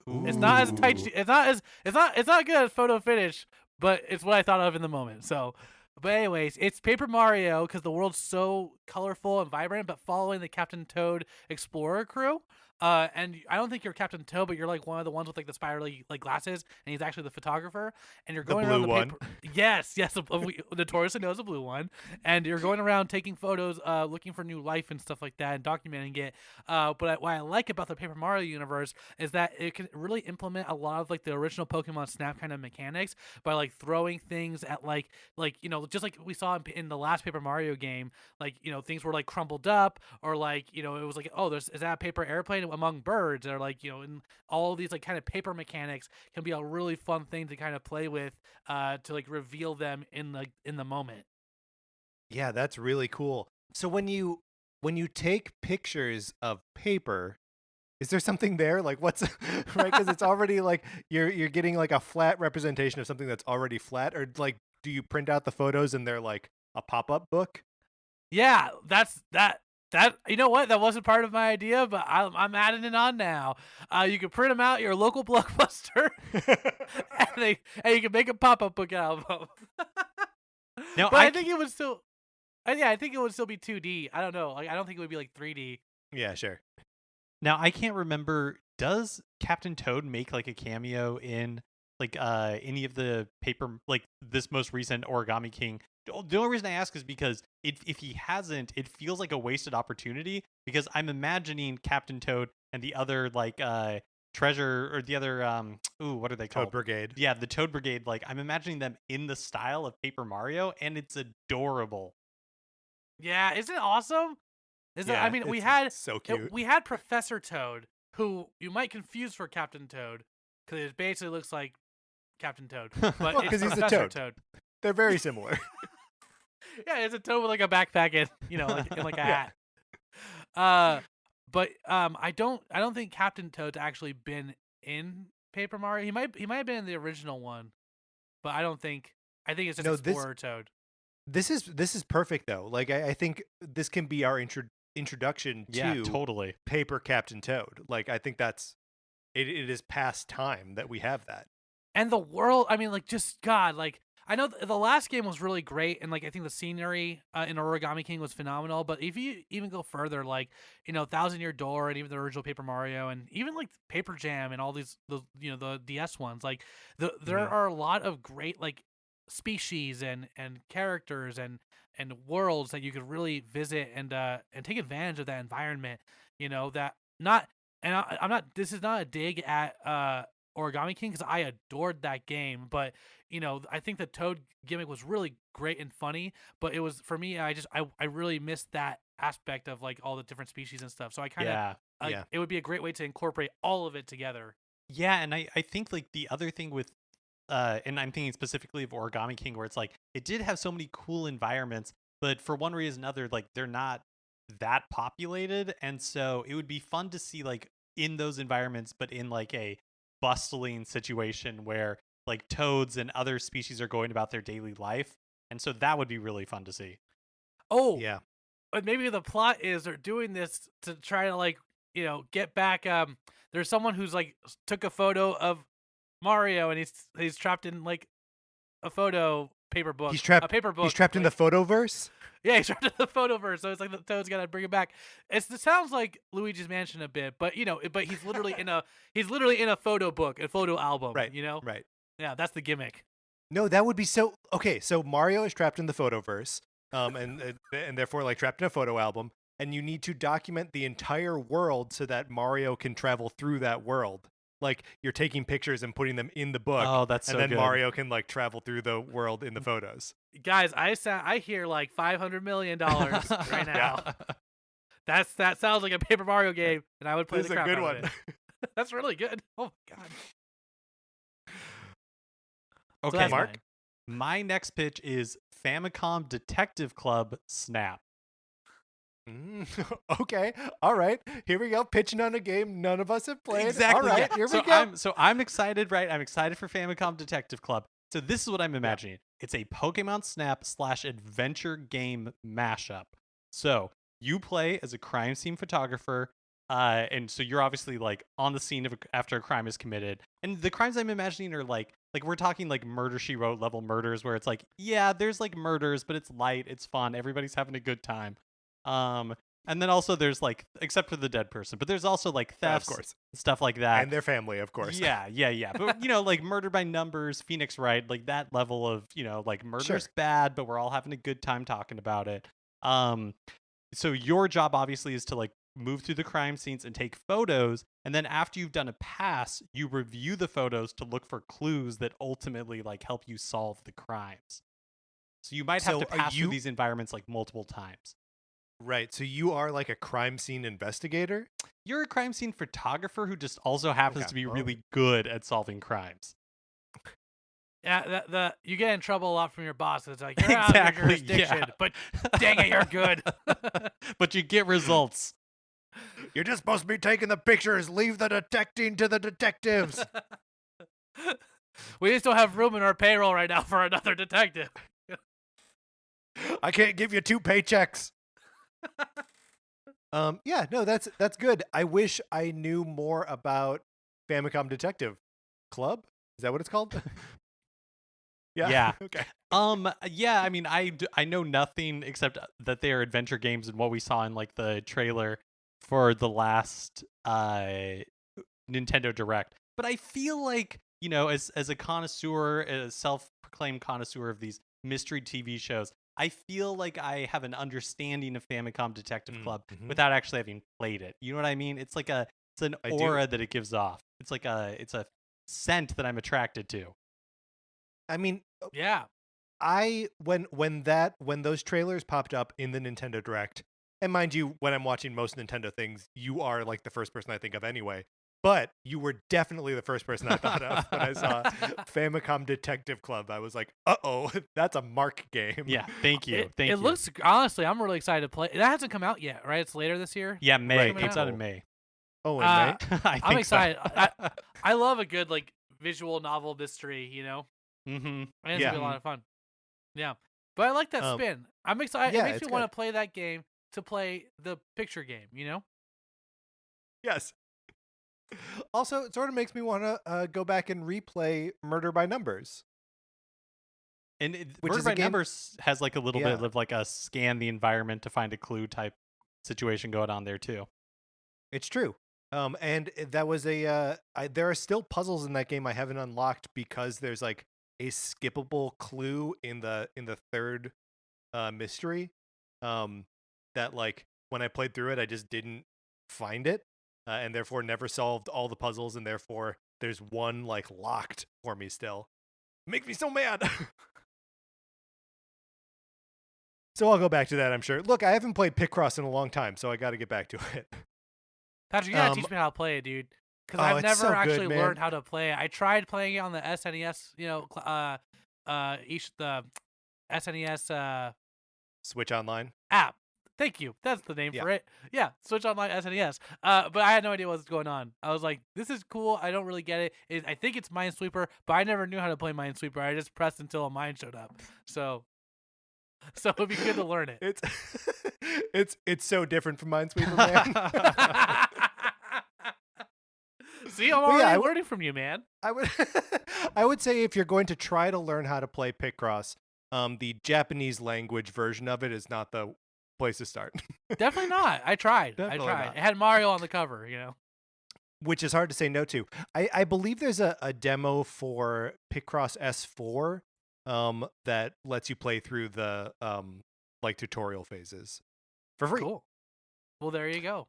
Ooh. It's not as tight. It's not good at photo finish, but it's what I thought of in the moment. So, but anyways, it's Paper Mario because the world's so colorful and vibrant, but following the Captain Toad Explorer crew. And I don't think you're Captain Toad, but you're like one of the ones with like the spirally like glasses, and he's actually the photographer. And you're going around blue the one. paper. Yes, notoriously knows the blue one. And you're going around taking photos, looking for new life and stuff like that, and documenting it. But what I like about the Paper Mario universe is that it can really implement a lot of like the original Pokemon Snap kind of mechanics by like throwing things at like just like we saw in the last Paper Mario game, like things were like crumpled up, or like it was like, oh, is that a paper airplane among birds, or like and all these like kind of paper mechanics can be a really fun thing to kind of play with to like reveal them in the moment. Yeah, that's really cool. So when you take pictures of paper, is there something there? Like what's right? Because it's already like you're getting like a flat representation of something that's already flat, or like do you print out the photos and they're like a pop-up book? Yeah, that. You know what? That wasn't part of my idea, but I'm adding it on now. You can print them out at your local Blockbuster, and you can make a pop-up book album. No, but I think it would still. Yeah, I think it would still be 2D. I don't know. Like, I don't think it would be like 3D. Yeah, sure. Now I can't remember. Does Captain Toad make like a cameo in like any of the paper, like this most recent Origami King? The only reason I ask is because if he hasn't, it feels like a wasted opportunity, because I'm imagining Captain Toad and the other like treasure, or the other what are they called? Toad Brigade. Yeah, the Toad Brigade. Like I'm imagining them in the style of Paper Mario, and it's adorable. Yeah, isn't it awesome? Yeah, I mean, we had so cute. we had Professor Toad, who you might confuse for Captain Toad, because it basically looks like Captain Toad, but Well, it's 'cause he's a Professor toad. They're very similar. Yeah, it's a toad with like a backpack and like in like a Yeah. hat. But I don't think Captain Toad's actually been in Paper Mario. He might have been in the original one, but I think it's just Explorer Toad. This is perfect though. Like I think this can be our introduction to totally Paper Captain Toad. Like I think that's it is past time that we have that. And the world, I mean, like, just God, like, I know the last game was really great, and like I think the scenery in Origami King was phenomenal. But if you even go further, like Thousand Year Door, and even the original Paper Mario, and even like Paper Jam, and all these the DS ones, like there are a lot of great like species and characters and worlds that you could really visit and take advantage of that environment. That not and I'm not. This is not a dig at Origami King, because I adored that game, but I think the Toad gimmick was really great and funny, but it was, for me, I really missed that aspect of like all the different species and stuff. So I kind of it would be a great way to incorporate all of it together. Yeah, and I think like the other thing with and I'm thinking specifically of Origami King, where it's like it did have so many cool environments, but for one reason or another, like they're not that populated, and so it would be fun to see like in those environments, but in like a bustling situation where like toads and other species are going about their daily life, and so that would be really fun to see. Oh yeah, but maybe the plot is they're doing this to try to like get back. There's someone who's like took a photo of Mario, and he's trapped in like a photo paper book. He's trapped. A paper book. He's trapped in the photoverse. Yeah, he's trapped in the photoverse. So it's like the Toad's gotta bring him back. It sounds like Luigi's Mansion a bit, but but he's literally in a photo book, a photo album. Right. Right. Yeah, that's the gimmick. No, that would be so. Okay, so Mario is trapped in the photoverse, and therefore like trapped in a photo album, and you need to document the entire world so that Mario can travel through that world. Like you're taking pictures and putting them in the book. Oh, that's so and then good. Mario can like travel through the world in the photos. Guys, I hear like $500 million right now. That sounds like a Paper Mario game, and I would play This the is a crap good out one. of it. That's really good. Oh my god. Okay, So Mark. My next pitch is Famicom Detective Club Snap. Okay, all right. Here we go. Pitching on a game none of us have played. Exactly. All right, yeah. here we go. I'm excited, right? I'm excited for Famicom Detective Club. So this is what I'm imagining. It's a Pokemon Snap / adventure game mashup. So you play as a crime scene photographer, and so you're obviously like on the scene after a crime is committed. And the crimes I'm imagining are like we're talking like Murder, She Wrote level murders, where it's like, yeah, there's like murders, but it's light, it's fun, everybody's having a good time. And then also there's like, except for the dead person, but there's also like thefts, of course, stuff like that. and their family, of course. Yeah. But like Murder by Numbers, Phoenix Wright, like that level of like murder's Sure. bad, but we're all having a good time talking about it. So your job obviously is to like move through the crime scenes and take photos, and then after you've done a pass, you review the photos to look for clues that ultimately like help you solve the crimes. So you might have to pass through these environments like multiple times. Right. So you are like a crime scene investigator? You're a crime scene photographer who just also happens to be really good at solving crimes. Yeah, you get in trouble a lot from your boss. It's like, you're out of your jurisdiction, but dang it, you're good. But you get results. You're just supposed to be taking the pictures. Leave the detecting to the detectives. We just don't have room in our payroll right now for another detective. I can't give you 2 paychecks. Yeah, no, that's good. I wish I knew more about Famicom Detective Club. Is that what it's called? Yeah. Okay. Yeah, I mean, I know nothing except that they are adventure games and what we saw in like the trailer for the last Nintendo Direct. But I feel like, as a connoisseur, a self-proclaimed connoisseur of these mystery TV shows, I feel like I have an understanding of Famicom Detective Club without actually having played it. You know what I mean? It's like it's an aura that it gives off. It's like it's a scent that I'm attracted to. I mean, yeah. When those trailers popped up in the Nintendo Direct, and mind you, when I'm watching most Nintendo things, you are like the first person I think of anyway. But you were definitely the first person I thought of when I saw Famicom Detective Club. I was like, uh-oh, that's a Mark game. Yeah, thank you. It looks, honestly, I'm really excited to play. It hasn't come out yet, right? It's later this year? Yeah, May. Right, It comes out in May. Oh, in May? I'm excited. I love a good like visual novel mystery, Mm-hmm. And it's gonna be a lot of fun. Yeah. But I like that spin. I'm excited. Yeah, it makes me want to play that game to play the picture game, Yes. Also, it sort of makes me want to go back and replay Murder by Numbers. And Murder by Numbers has like a little bit of like a scan the environment to find a clue type situation going on there too. It's true. And that was there are still puzzles in that game I haven't unlocked because there's like a skippable clue in the third mystery that like when I played through it I just didn't find it and therefore never solved all the puzzles, and therefore there's one like locked for me still. Makes me so mad. So I'll go back to that, I'm sure. Look, I haven't played Picross in a long time, so I got to get back to it. Patrick, you gotta teach me how to play it, dude. Because I've never actually learned how to play it. I tried playing it on the SNES, the SNES Switch Online app. Thank you. That's the name for it. Yeah, Switch Online SNES. But I had no idea what was going on. I was like, this is cool. I don't really get it. I think it's Minesweeper, but I never knew how to play Minesweeper. I just pressed until a mine showed up. So it'd be good to learn it. It's so different from Minesweeper, man. See, I'm already learning from you, man. I would say if you're going to try to learn how to play Picross, the Japanese language version of it is not the place to start. Definitely not. I tried. Not. It had Mario on the cover, Which is hard to say no to. I believe there's a demo for Picross S4 that lets you play through the like tutorial phases for free. Cool. Well, there you go.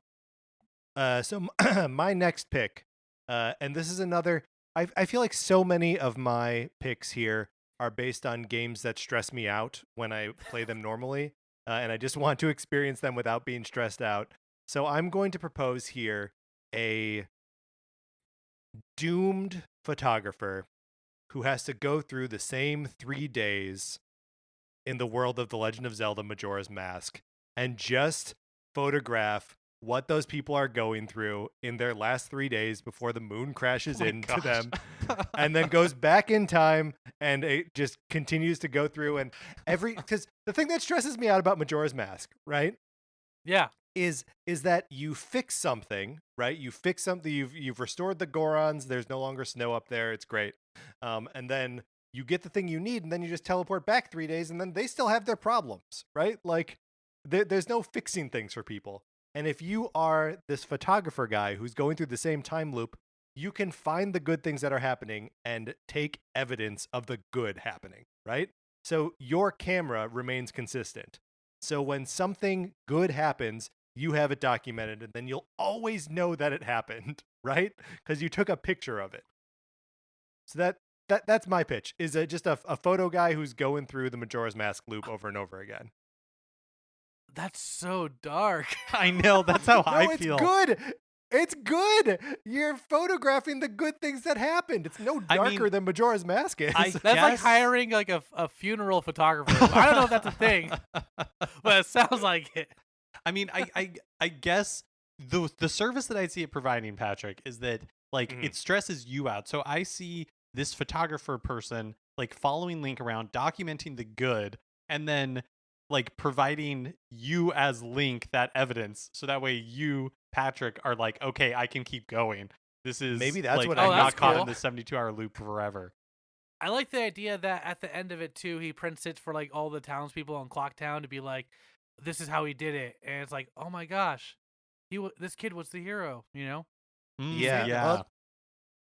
So my next pick, and this is another. I feel like so many of my picks here are based on games that stress me out when I play them normally, and I just want to experience them without being stressed out. So I'm going to propose here a doomed photographer who has to go through the same 3 days in the world of The Legend of Zelda Majora's Mask and just photograph what those people are going through in their last 3 days before the moon crashes into them, and then goes back in time and it just continues to go through. And because the thing that stresses me out about Majora's Mask, right? Yeah. Is that you fix something, right? You fix something, you've restored the Gorons, there's no longer snow up there, it's great. And then you get the thing you need, and then you just teleport back 3 days, and then they still have their problems, right? Like, there's no fixing things for people. And if you are this photographer guy who's going through the same time loop, you can find the good things that are happening and take evidence of the good happening, right? So your camera remains consistent. So when something good happens, you have it documented, and then you'll always know that it happened, right? Because you took a picture of it. So that's my pitch, is just a photo guy who's going through the Majora's Mask loop over and over again. That's so dark. I know, that's how I feel. It's good. It's good. You're photographing the good things that happened. It's no darker than Majora's Mask is. That's like hiring like a funeral photographer. I don't know if that's a thing, but it sounds like it. I mean, I guess the service that I see it providing, Patrick, is that like it stresses you out. So I see this photographer person like following Link around, documenting the good, and then like providing you as Link that evidence, so that way you, Patrick, are like, okay, I can keep going. This is maybe that's like, what I'm not cool. caught in the 72-hour loop forever. I like the idea that at the end of it too, he prints it for like all the townspeople in Clocktown to be like, this is how he did it, and it's like, oh my gosh, this kid was the hero, you know? Yeah. Yeah.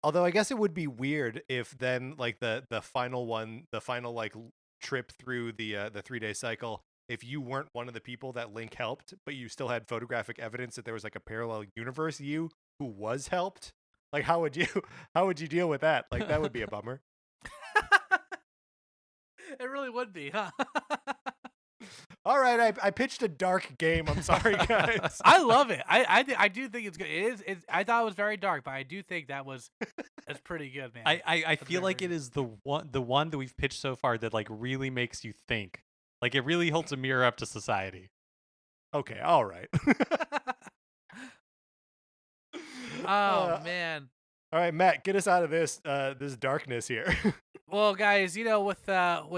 Although I guess it would be weird if then like the final like trip through the 3-day cycle, if you weren't one of the people that Link helped, but you still had photographic evidence that there was like a parallel universe you who was helped. Like how would you deal with that? Like that would be a bummer. It really would be, huh? All right, I pitched a dark game. I'm sorry, guys. I love it. I do think it's good. I thought it was very dark, but I do think that's pretty good, man. I feel like it is the one that we've pitched so far that like really makes you think. Like it really holds a mirror up to society. Okay, all right. Oh man. All right, Matt, get us out of this darkness here. Well, guys, you know, with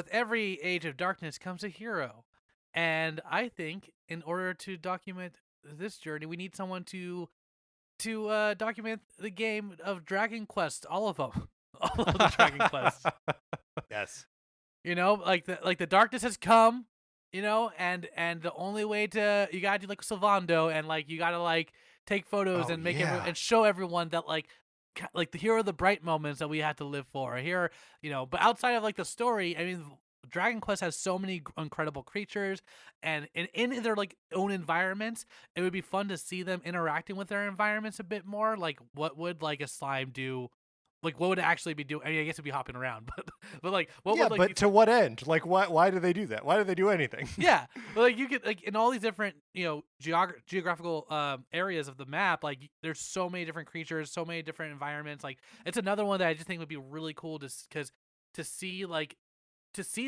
every age of darkness comes a hero. And I think in order to document this journey, we need someone to document the game of Dragon Quest, all of them. All of the Dragon Quests. Yes. You know, like the darkness has come, you know, and the only way you gotta do like Sylvando, and like you gotta like take photos and make and show everyone that like here are the bright moments that we had to live for. Here, you know, but outside of like the story, I mean, Dragon Quest has so many incredible creatures, and in their like own environments, it would be fun to see them interacting with their environments a bit more. Like, what would like a slime do? Like, what would it actually be doing? I mean, I guess it'd be hopping around, but like, what would like? But to what end? Like, why do they do that? Why do they do anything? Yeah, but like you could like in all these different geographical areas of the map, like there's so many different creatures, so many different environments. Like it's another one that I just think would be really cool to see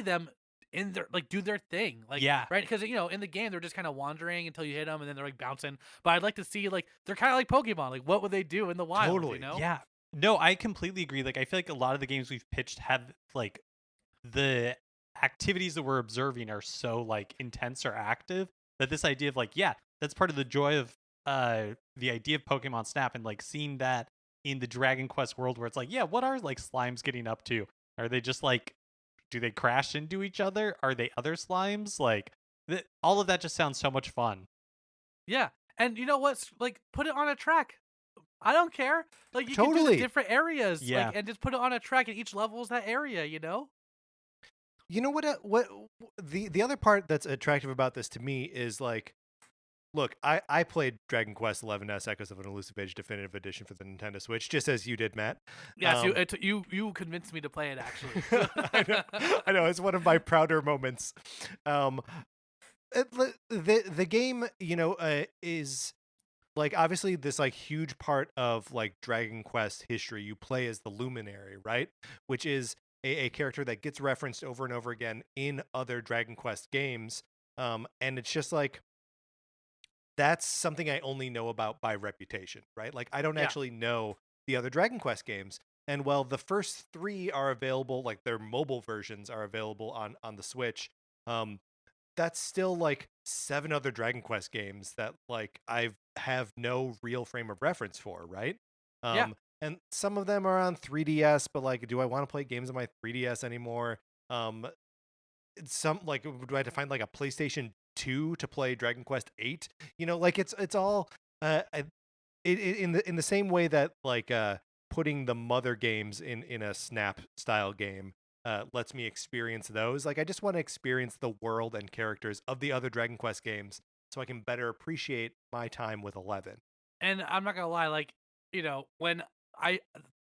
them in their like do their thing, like right, because you know in the game they're just kind of wandering until you hit them and then they're like bouncing. But I'd like to see like they're kind of like Pokemon. Like what would they do in the wild? Totally. You know? Yeah. No, I completely agree. Like I feel like a lot of the games we've pitched have like the activities that we're observing are so like intense or active that this idea of like that's part of the joy of the idea of Pokemon Snap, and like seeing that in the Dragon Quest world where it's like what are like slimes getting up to? Are they just like, do they crash into each other? Are they other slimes? Like all of that just sounds so much fun. Yeah, and you know what's like, put it on a track. I don't care. Like you Totally. can do the different areas, like, and just put it on a track, and each level is that area. You know. You know what the other part that's attractive about this to me is like, look, I played Dragon Quest XI Echoes of an Elusive Age Definitive Edition for the Nintendo Switch, just as you did, Matt. Yes, you convinced me to play it, actually. I know, it's one of my prouder moments. The game, you know, is like obviously this like huge part of like Dragon Quest history. You play as the Luminary, right? Which is a character that gets referenced over and over again in other Dragon Quest games. And it's just like, that's something I only know about by reputation, right? Like I don't actually know the other Dragon Quest games. And while the first 3 are available, like their mobile versions are available on the Switch, that's still like 7 other Dragon Quest games that like I have no real frame of reference for, right? And some of them are on 3DS, but like, do I want to play games on my 3DS anymore? Some like, do I have to find like a PlayStation 2 to play Dragon Quest 8. You know, like it's all in the same way that like putting the mother games in a Snap style game lets me experience those. Like I just want to experience the world and characters of the other Dragon Quest games so I can better appreciate my time with 11. And I'm not gonna lie, like, when I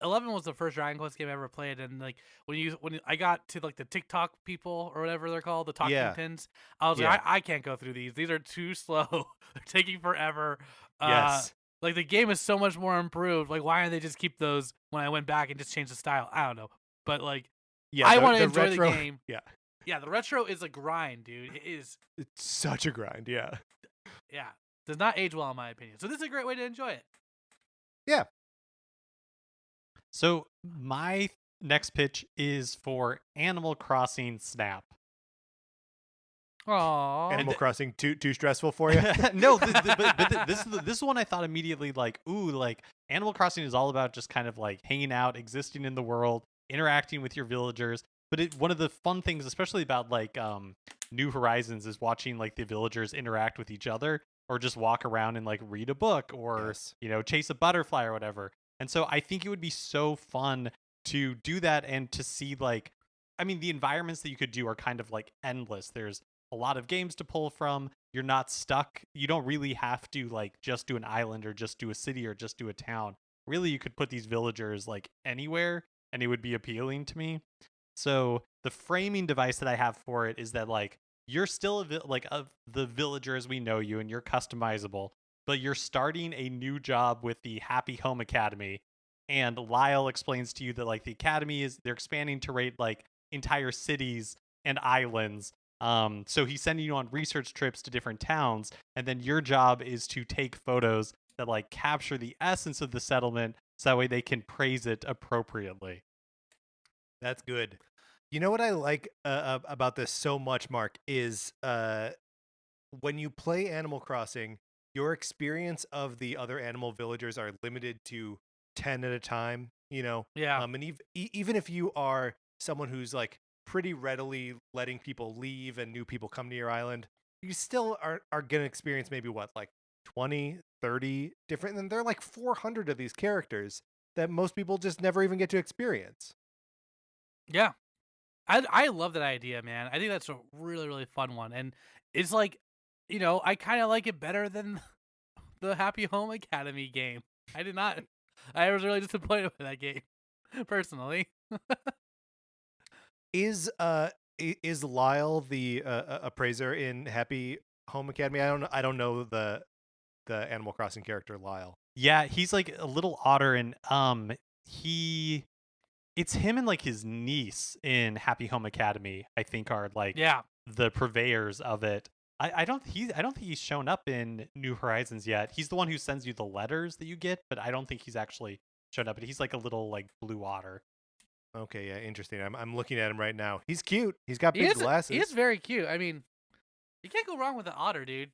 11 was the first Dragon Quest game I ever played, and like when I got to like the TikTok people or whatever they're called, the talking Yeah. pins, I was Yeah. like, I can't go through these. These are too slow. They're taking forever. Yes. Like the game is so much more improved. Like, why didn't they just keep those when I went back and just change the style? I don't know. But like, Yeah, I the- want to the enjoy retro- the game. Yeah. Yeah, the retro is a grind, dude. It is. It's such a grind, yeah. Yeah, does not age well in my opinion. So this is a great way to enjoy it. Yeah. So my next pitch is for Animal Crossing Snap. Aww. Animal Crossing too stressful for you? No, this one I thought immediately like, ooh, like Animal Crossing is all about just kind of like hanging out, existing in the world, interacting with your villagers. But one of the fun things, especially about like New Horizons, is watching like the villagers interact with each other, or just walk around and like read a book, or Yes. chase a butterfly or whatever. And so I think it would be so fun to do that and to see like, I mean, the environments that you could do are kind of like endless. There's a lot of games to pull from. You're not stuck. You don't really have to like just do an island or just do a city or just do a town. Really, you could put these villagers like anywhere and it would be appealing to me. So the framing device that I have for it is that like you're still of the villager as we know you, and you're customizable, but you're starting a new job with the Happy Home Academy. And Lyle explains to you that like the academy they're expanding to rate like entire cities and islands. So he's sending you on research trips to different towns, and then your job is to take photos that like capture the essence of the settlement, so that way they can praise it appropriately. That's good. You know what I like about this so much, Mark, is when you play Animal Crossing, your experience of the other animal villagers are limited to 10 at a time, you know? Yeah. And even if you are someone who's like pretty readily letting people leave and new people come to your island, you still are going to experience maybe what, like 20, 30 different, and there are like 400 of these characters that most people just never even get to experience. Yeah. I love that idea, man. I think that's a really, really fun one. And it's like, I kind of like it better than the Happy Home Academy game. I was really disappointed with that game, personally. Is Lyle the appraiser in Happy Home Academy? I don't know the Animal Crossing character Lyle. Yeah, he's like a little otter, and it's him and like his niece in Happy Home Academy, I think, are like the purveyors of it. I don't think he's shown up in New Horizons yet. He's the one who sends you the letters that you get, but I don't think he's actually shown up. But he's like a little like blue otter. Okay, yeah, interesting. I'm looking at him right now. He's cute. He's got big glasses. He is very cute. I mean, you can't go wrong with an otter, dude.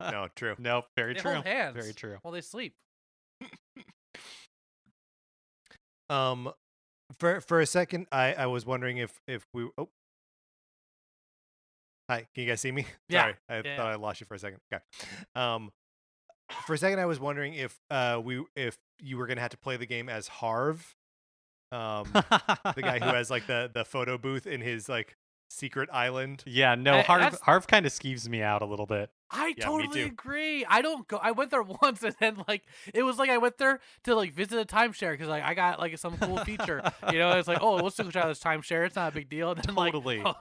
No, true. No, very They true. hold hands Very true. while they sleep. For a second, I was wondering if we. Oh, hi. Can you guys see me? Yeah. Sorry, I thought I lost you for a second. Okay. For a second, I was wondering if you were gonna have to play the game as Harv, the guy who has like the photo booth in his like secret island. Yeah, no, Harv kind of skeeves me out a little bit. I Yeah, totally me too. agree. I went there once, and then like it was like I went there to like visit a timeshare because like I got like some cool feature. It's like, oh, let's go try this timeshare. It's not a big deal. And then, Totally. I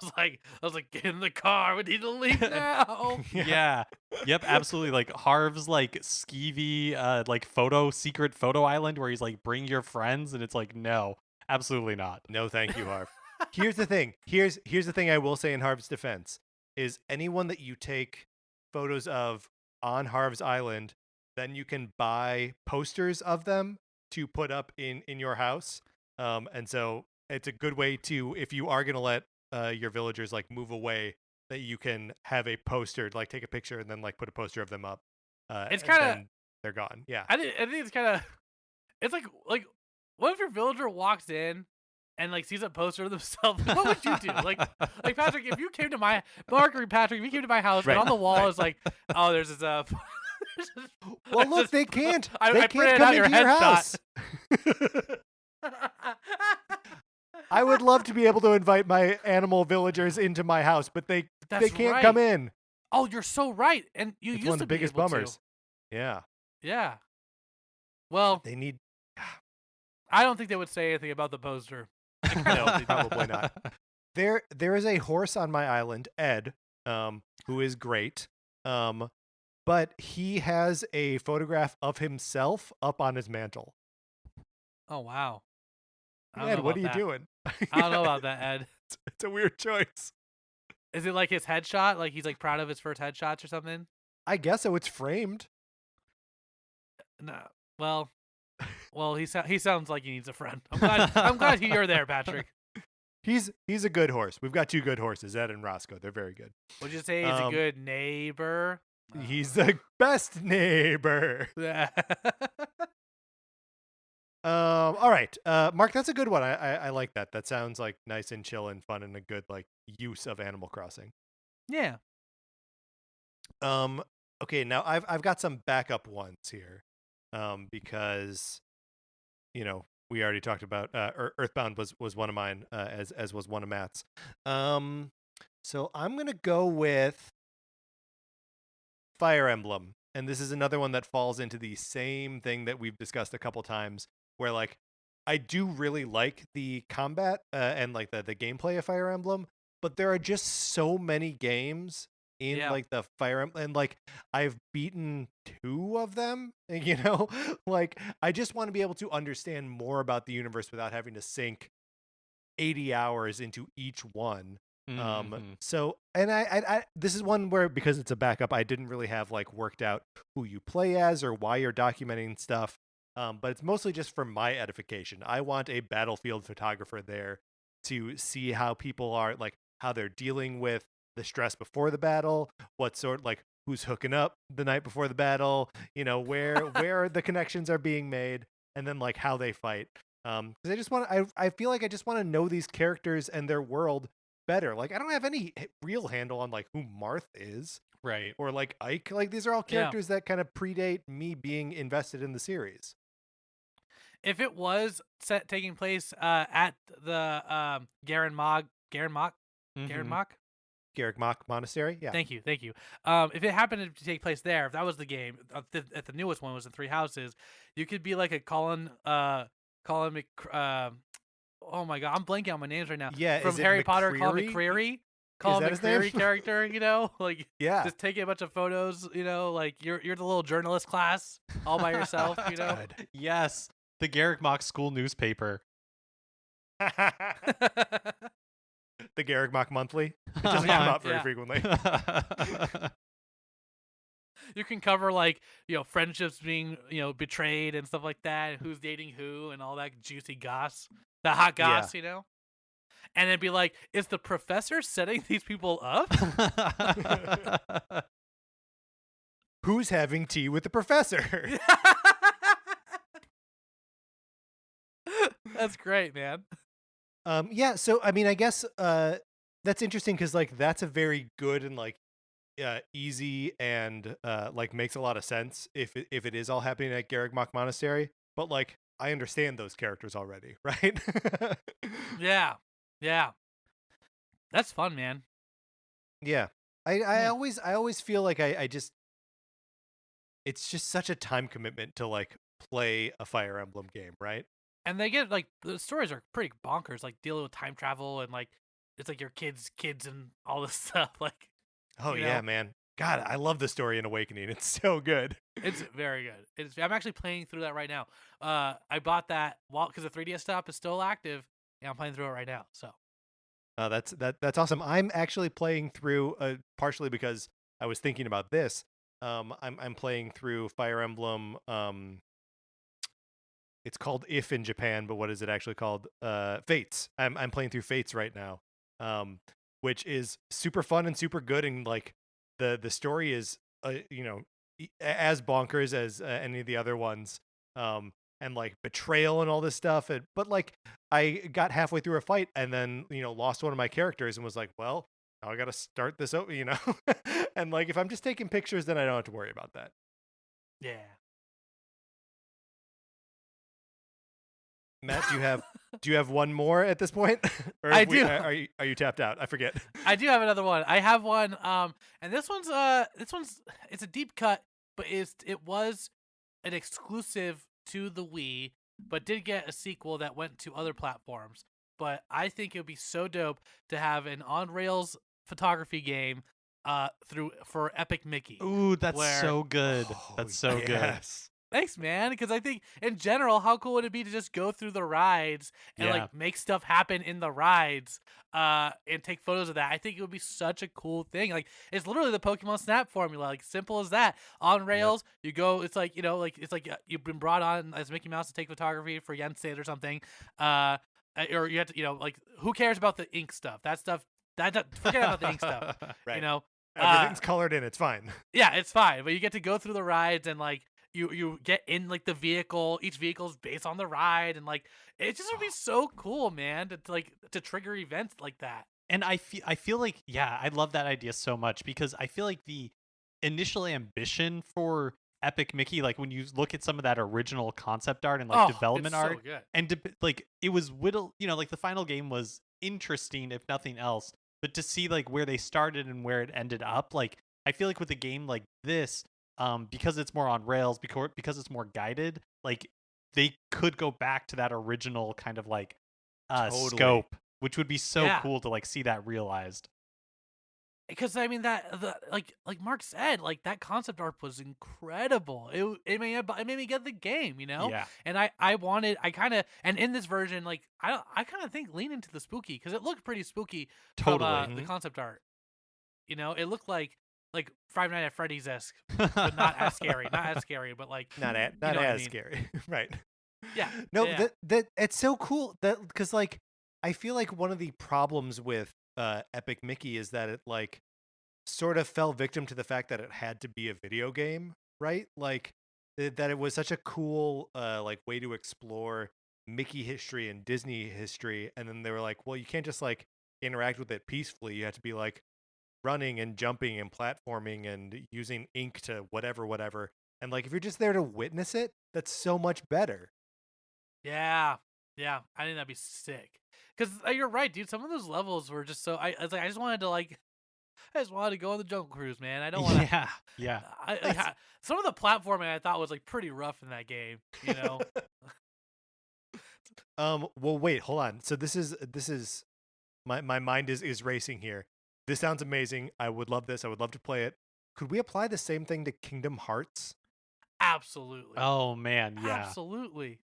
was like, get in the car. We need to leave now. Yeah. Yep, absolutely. Like Harv's like skeevy like secret photo island where he's like, bring your friends, and it's like, no, absolutely not. No, thank you, Harv. Here's the thing. Here's the thing I will say in Harv's defense is anyone that you take photos of on Harv's island, then you can buy posters of them to put up in your house. And so it's a good way to, if you are gonna let your villagers like move away, that you can have a poster, like take a picture and then like put a poster of them up. It's and kind of then they're gone. Yeah. I think it's kind of it's like what if your villager walks in and like sees a poster of themselves, what would you do? Like Patrick, if you came to my Mark or Patrick, if you came to my house Right, and on the wall right. is like, oh, there's this Well, look, they can't. I They printed can't out come your into your headshot. house. I would love to be able to invite my animal villagers into my house, but they can't right. come in. Oh, you're so right. And you It's used one of to the be biggest able bummers. to. Yeah. Yeah. Well, They need. I don't think they would say anything about the poster. No, probably not. There is a horse on my island, Ed, who is great. But he has a photograph of himself up on his mantle. Oh wow. I don't Ed, know what are about you that. doing? I don't know about that, Ed. It's a weird choice. Is it like his headshot? Like he's like proud of his first headshots or something? I guess so. It's framed. No. Well, he sounds like he needs a friend. I'm glad you're there, Patrick. He's a good horse. We've got two good horses, Ed and Roscoe. They're very good. Would you say he's a good neighbor? He's the best neighbor. Yeah. All right. Mark, that's a good one. I like that. That sounds like nice and chill and fun and a good like use of Animal Crossing. Yeah. Okay, now I've got some backup ones here. Because we already talked about Earthbound was one of mine, as was one of Matt's. So I'm gonna go with Fire Emblem, and this is another one that falls into the same thing that we've discussed a couple times, where like I do really like the combat and like the gameplay of Fire Emblem, but there are just so many games in like the Fire Emblem, and like I've beaten 2 of them, like I just want to be able to understand more about the universe without having to sink 80 hours into each one. So, and I this is one where, because it's a backup, I didn't really have like worked out who you play as or why you're documenting stuff. But it's mostly just for my edification. I want a battlefield photographer there to see how people are, like how they're dealing with the stress before the battle, what sort, like who's hooking up the night before the battle, where the connections are being made, and then like how they fight. Because I feel like I just want to know these characters and their world better. Like I don't have any real handle on like who Marth is, right, or like Ike. Like these are all characters that kind of predate me being invested in the series. If it was taking place at the Garen Mok Garrick Mach Monastery, yeah. Thank you. If it happened to take place there, if that was the game, at the newest one was in 3 Houses, you could be like a Colin Mc. Oh my god, I'm blanking on my names right now. Yeah, from Harry Potter, Colin McCreary. Colin McCreary character, yeah, just taking a bunch of photos, like you're the little journalist class all by yourself, Yes, the Garrick Mach school newspaper. The Garrick Mach Monthly. It doesn't come out very frequently. You can cover like friendships being betrayed and stuff like that, and who's dating who and all that juicy goss, the hot goss, and it'd be like, is the professor setting these people up? Who's having tea with the professor? That's great, man. Yeah, so I mean, I guess that's interesting because like that's a very good and like easy and like makes a lot of sense if it is all happening at Garrick Mach Monastery. But like I understand those characters already, right? Yeah. That's fun, man. Yeah. I always feel like I just, it's just such a time commitment to like play a Fire Emblem game, right? And they get like, the stories are pretty bonkers, like dealing with time travel and like it's like your kids and all this stuff. Like, yeah, man. God, I love the story in Awakening. It's so good. It's very good. I'm actually playing through that right now. I bought that because the 3DS stop is still active, and I'm playing through it right now. So, that's awesome. I'm actually playing through partially because I was thinking about this. I'm playing through Fire Emblem. It's called If in Japan, but what is it actually called? Fates. I'm playing through Fates right now, which is super fun and super good, and like the story is as bonkers as any of the other ones. and like betrayal and all this stuff. But like I got halfway through a fight and then, lost one of my characters and was like, well, now I got to start this over, and like if I'm just taking pictures, then I don't have to worry about that. Yeah. Matt, do you have one more at this point? Or I do. Are you tapped out? I forget. I do have another one. I have one. And this one's it's a deep cut, but it was an exclusive to the Wii, but did get a sequel that went to other platforms. But I think it would be so dope to have an on rails photography game for Epic Mickey. Ooh, that's so good. Oh, That's so good. yes. Thanks, man. Because I think in general, how cool would it be to just go through the rides and Yeah. like make stuff happen in the rides, and take photos of that? I think it would be such a cool thing. Like it's literally the Pokemon Snap formula, like simple as that. On rails, you go. It's like you've been brought on as Mickey Mouse to take photography for Yen State or something. Or you have to, like who cares about the ink stuff? That stuff. Forget about the ink stuff. Right. You know, Everything's colored in. It's fine. yeah, it's fine. But you get to go through the rides and like. You get in like the vehicle. Each vehicle's based on the ride, and like it just would be so cool, man, to trigger events like that. And I feel like, yeah, I love that idea so much because I feel like the initial ambition for Epic Mickey, like when you look at some of that original concept art and like development it's art, so good. and like it was like the final game was interesting if nothing else, but to see like where they started and where it ended up, like I feel like with a game like this, because it's more on rails, because it's more guided, like they could go back to that original kind of like Totally. scope, which would be so Yeah. cool to like see that realized. Because I mean like Mark said, like that concept art was incredible. It made me get the game, Yeah. And and in this version, like I kind of think lean into the spooky because it looked pretty spooky. Totally. From, the concept art. It looked like Five Nights at Freddy's esque, but not as scary. Not as scary, but like Not know what I as mean. scary. Right. yeah. No, yeah. that it's so cool that because like I feel like one of the problems with Epic Mickey is that it like sort of fell victim to the fact that it had to be a video game, right? Like that it was such a cool like way to explore Mickey history and Disney history, and then they were like, well, you can't just like interact with it peacefully. You have to be like running and jumping and platforming and using ink to whatever. And like if you're just there to witness it, that's so much better. Yeah, yeah. I think that'd be sick. Because you're right, dude. Some of those levels were just so. I was like, I just wanted to go on the Jungle Cruise, man. I don't want to. Yeah. Some of the platforming I thought was like pretty rough in that game. Well, wait, hold on. So this is my mind is racing here. This sounds amazing. I would love this. I would love to play it. Could we apply the same thing to Kingdom Hearts? Absolutely. Oh man, yeah. Absolutely.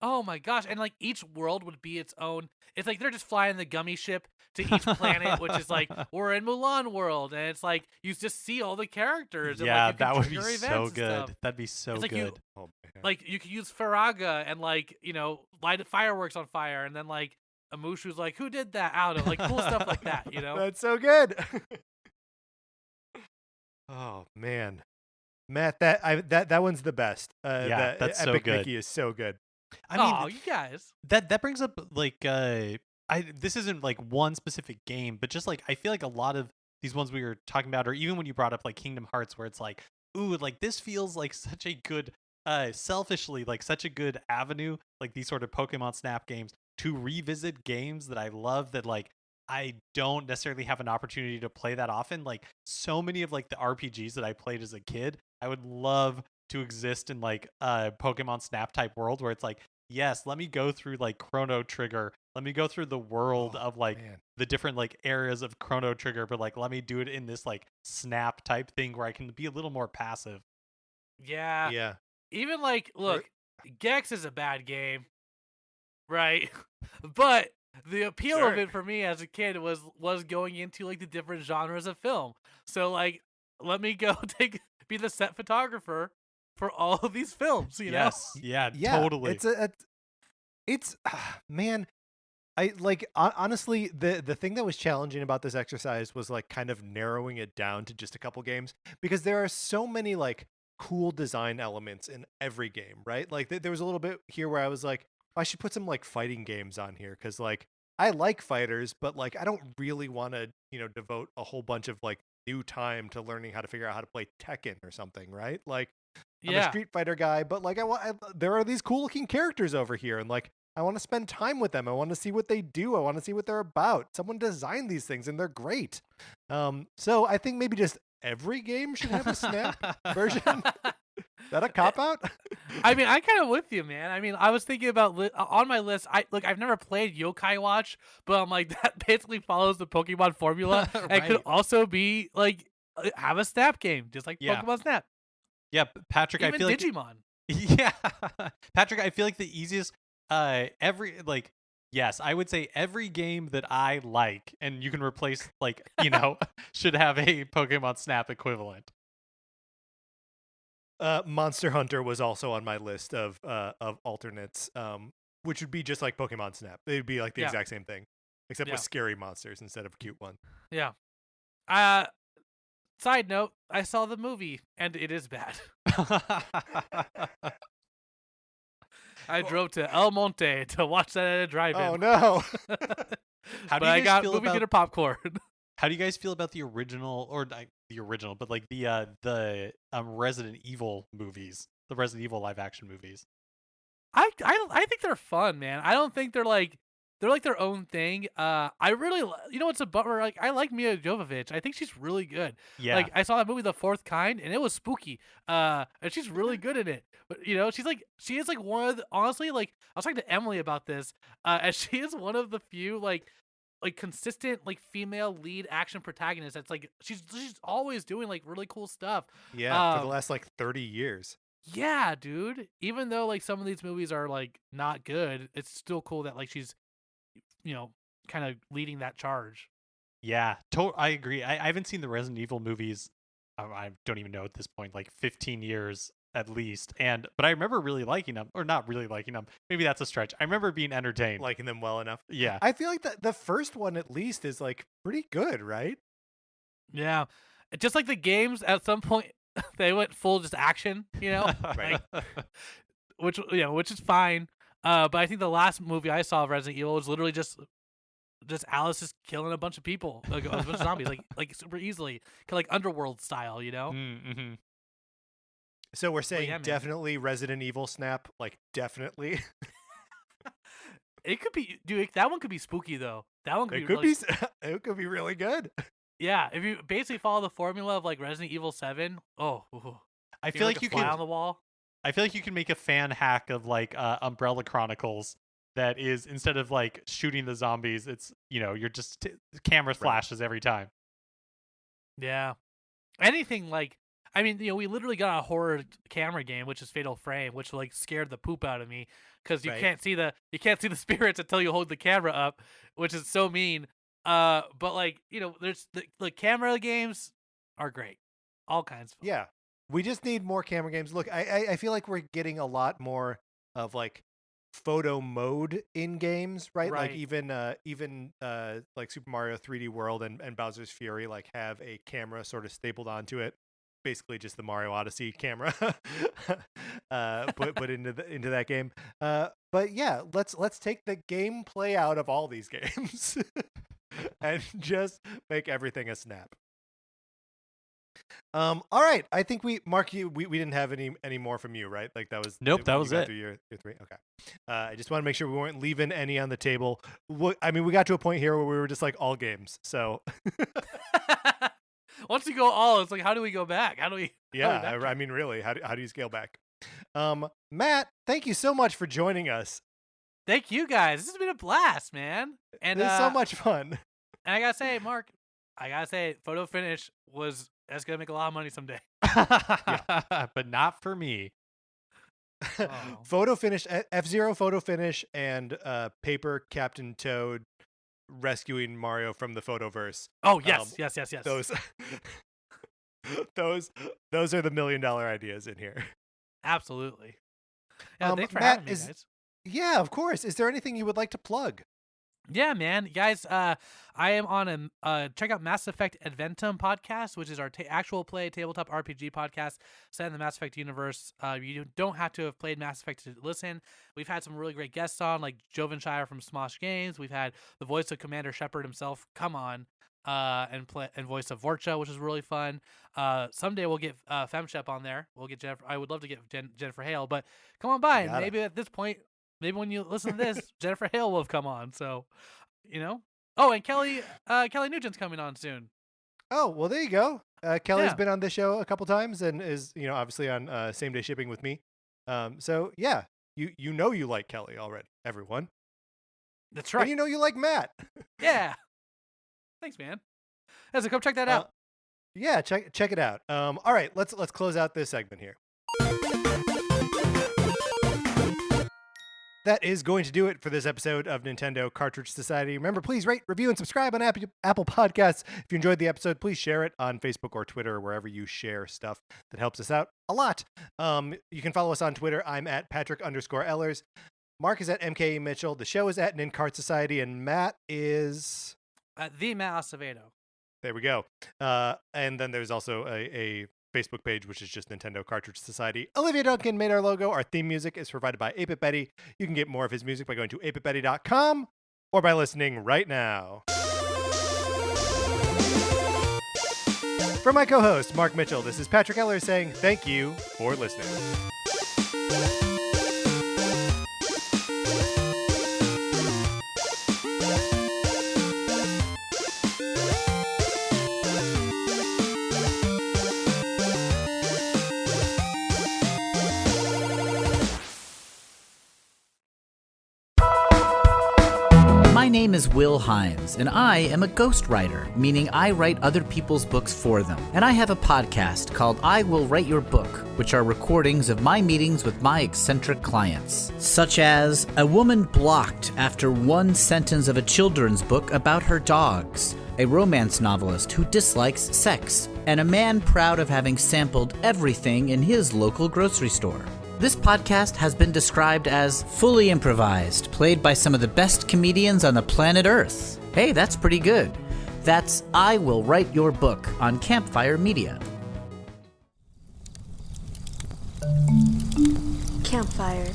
Oh my gosh. And like each world would be its own. It's like they're just flying the gummy ship to each planet, which is like we're in Mulan world, and it's like you just see all the characters. And, Yeah, like, you can that would be trigger events so and good. stuff. That'd be so It's like good. Oh man. Like you could use Faraga and like light fireworks on fire, and then like a Mushu's like, who did that? I don't know, like cool stuff like that. That's so good. Oh man, Matt, that one's the best. Yeah, that's so Epic good. Mickey is so good. I mean, Oh, you guys. that brings up like this isn't like one specific game, but just like I feel like a lot of these ones we were talking about, or even when you brought up like Kingdom Hearts, where it's like, ooh, like this feels like such a good selfishly like such a good avenue, like these sort of Pokemon Snap games, to revisit games that I love that like I don't necessarily have an opportunity to play that often. Like so many of like the RPGs that I played as a kid, I would love to exist in like a Pokemon Snap type world where it's like, yes, let me go through like Chrono Trigger. Let me go through the world of like man. the different like areas of Chrono Trigger, but like let me do it in this like Snap type thing where I can be a little more passive. Yeah. Yeah. Even like, look, Gex is a bad game, right? But the appeal Sure. of it for me as a kid was going into like the different genres of film. So like, let me go be the set photographer for all of these films. Yes. Yeah, Yeah, totally. It's man, I like honestly the thing that was challenging about this exercise was like kind of narrowing it down to just a couple games, because there are so many like cool design elements in every game, right? Like there was a little bit here where I was like, I should put some like fighting games on here because like I like fighters, but like I don't really want to, devote a whole bunch of like new time to learning how to figure out how to play Tekken or something, right? Like I'm a Yeah. Street Fighter guy, but like there are these cool looking characters over here, and like I want to spend time with them. I want to see what they do. I want to see what they're about. Someone designed these things, and they're great. So I think maybe just every game should have a Snap version. Is that a cop out? I mean, I'm kind of with you, man. I mean, I was thinking about on my list. I've never played Yokai Watch, but I'm like that basically follows the Pokemon formula. Right. And could also be like have a Snap game, just like Yeah. Pokemon Snap. Yeah, Patrick, Even I feel like Digimon. yeah, Patrick, I feel like the easiest yes, I would say every game that I like and you can replace like, should have a Pokemon Snap equivalent. Monster Hunter was also on my list of alternates, which would be just like Pokemon Snap. They'd be like the exact same thing, except with scary monsters instead of a cute one. Yeah. Side note, I saw the movie and it is bad. I drove to El Monte to watch that at a drive-in. Oh no! How do But you I guys got feel movie about theater popcorn. How do you guys feel about the original, or not the original, but like the Resident Evil movies, the Resident Evil live action movies? I think they're fun, man. I don't think they're like their own thing. I really it's a bummer. Like I like Mia Jovovich. I think she's really good. Yeah. Like I saw that movie The Fourth Kind and it was spooky. And she's really good in it. But she is like one of the, honestly, like I was talking to Emily about this. And she is one of the few like consistent like female lead action protagonists that's like she's always doing like really cool stuff. Yeah, for the last like 30 years. Yeah, dude. Even though like some of these movies are like not good, it's still cool that like she's kind of leading that charge. Yeah, I agree. I haven't seen the Resident Evil movies. I don't even know at this point, like 15 years at least. But I remember really liking them, or not really liking them. Maybe that's a stretch. I remember being entertained, Liking them well enough. Yeah, I feel like the first one at least is like pretty good, right? Yeah, just like the games at some point they went full just action, Right. which is fine. But I think the last movie I saw of Resident Evil was literally just Alice is killing a bunch of people, like a bunch of zombies, like super easily, like Underworld style, Mm-hmm. So we're saying yeah, man. definitely Resident Evil Snap, like definitely. It could be, dude. That one could be spooky though. That one could It be. could Really, it could be really good. yeah, if you basically follow the formula of like Resident Evil 7, I feel like you fly can on the wall. I feel like you can make a fan hack of like Umbrella Chronicles that is, instead of like shooting the zombies, it's you're just camera flashes every time. Yeah, anything like. I mean, we literally got a horror camera game, which is Fatal Frame, which like scared the poop out of me because you can't see the spirits until you hold the camera up, which is so mean. But like there's the camera games are great, all kinds of fun. Yeah, we just need more camera games. Look, I feel like we're getting a lot more of like photo mode in games, right? Like even like Super Mario 3D World and Bowser's Fury like have a camera sort of stapled onto it. Basically just the Mario Odyssey camera put into that game. But yeah, let's take the gameplay out of all these games and just make everything a Snap. All right, I think Mark, we didn't have any more from you, right? Like that was that was it. Your three. Okay. I just want to make sure we weren't leaving any on the table. I mean, we got to a point here where we were just like all games. So once you go all, it's like, how do we go back? How do we? Yeah, I mean, really, how do you scale back? Matt, thank you so much for joining us. Thank you guys. This has been a blast, man. And it's so much fun. And I gotta say, Mark, Photo Finish that's gonna make a lot of money someday. But not for me. Oh. Photo Finish, F-Zero Photo Finish, and Paper Captain Toad rescuing Mario from the Photoverse. Oh yes. Those are the $1 million ideas in here. Absolutely. Yeah, thanks for Matt, having me, guys. Yeah, of course. Is there anything you would like to plug? Yeah, man, guys. I am on check out Mass Effect Adventum podcast, which is our actual play tabletop RPG podcast set in the Mass Effect universe. You don't have to have played Mass Effect to listen. We've had some really great guests on, like Joven Shire from Smosh Games. We've had the voice of Commander Shepard himself come on, and voice of Vorcha, which is really fun. Someday we'll get FemShep on there. We'll get Jennifer. I would love to get Jennifer Hale, but come on by. Maybe at this point. Maybe when you listen to this, Jennifer Hale will have come on. So, Oh, and Kelly Nugent's coming on soon. Oh, well, there you go. Kelly's been on this show a couple times and is, obviously on same day shipping with me. So yeah, you know you like Kelly already, everyone. That's right. And you like Matt. Yeah. Thanks, man. So come check that out. Yeah, check it out. All right, let's close out this segment here. That is going to do it for this episode of Nintendo Cartridge Society. Remember, please rate, review, and subscribe on Apple Podcasts. If you enjoyed the episode, please share it on Facebook or Twitter, or wherever you share stuff. That helps us out a lot. You can follow us on Twitter. I'm at Patrick_Ellers. Mark is at MKE Mitchell. The show is at Nincart Society, and Matt is the Matt Acevedo. There we go. And then there's also a Facebook page, which is just Nintendo Cartridge Society. Olivia Duncan made our logo. Our theme music is provided by 8-Bit Betty. You can get more of his music by going to 8bitbetty.com or by listening right now. For my co-host, Mark Mitchell, this is Patrick Eller saying thank you for listening. My name is Will Hines, and I am a ghostwriter, meaning I write other people's books for them. And I have a podcast called I Will Write Your Book, which are recordings of my meetings with my eccentric clients, such as a woman blocked after one sentence of a children's book about her dogs, a romance novelist who dislikes sex, and a man proud of having sampled everything in his local grocery store. This podcast has been described as fully improvised, played by some of the best comedians on the planet Earth. Hey, that's pretty good. That's I Will Write Your Book on Campfire Media. Campfire.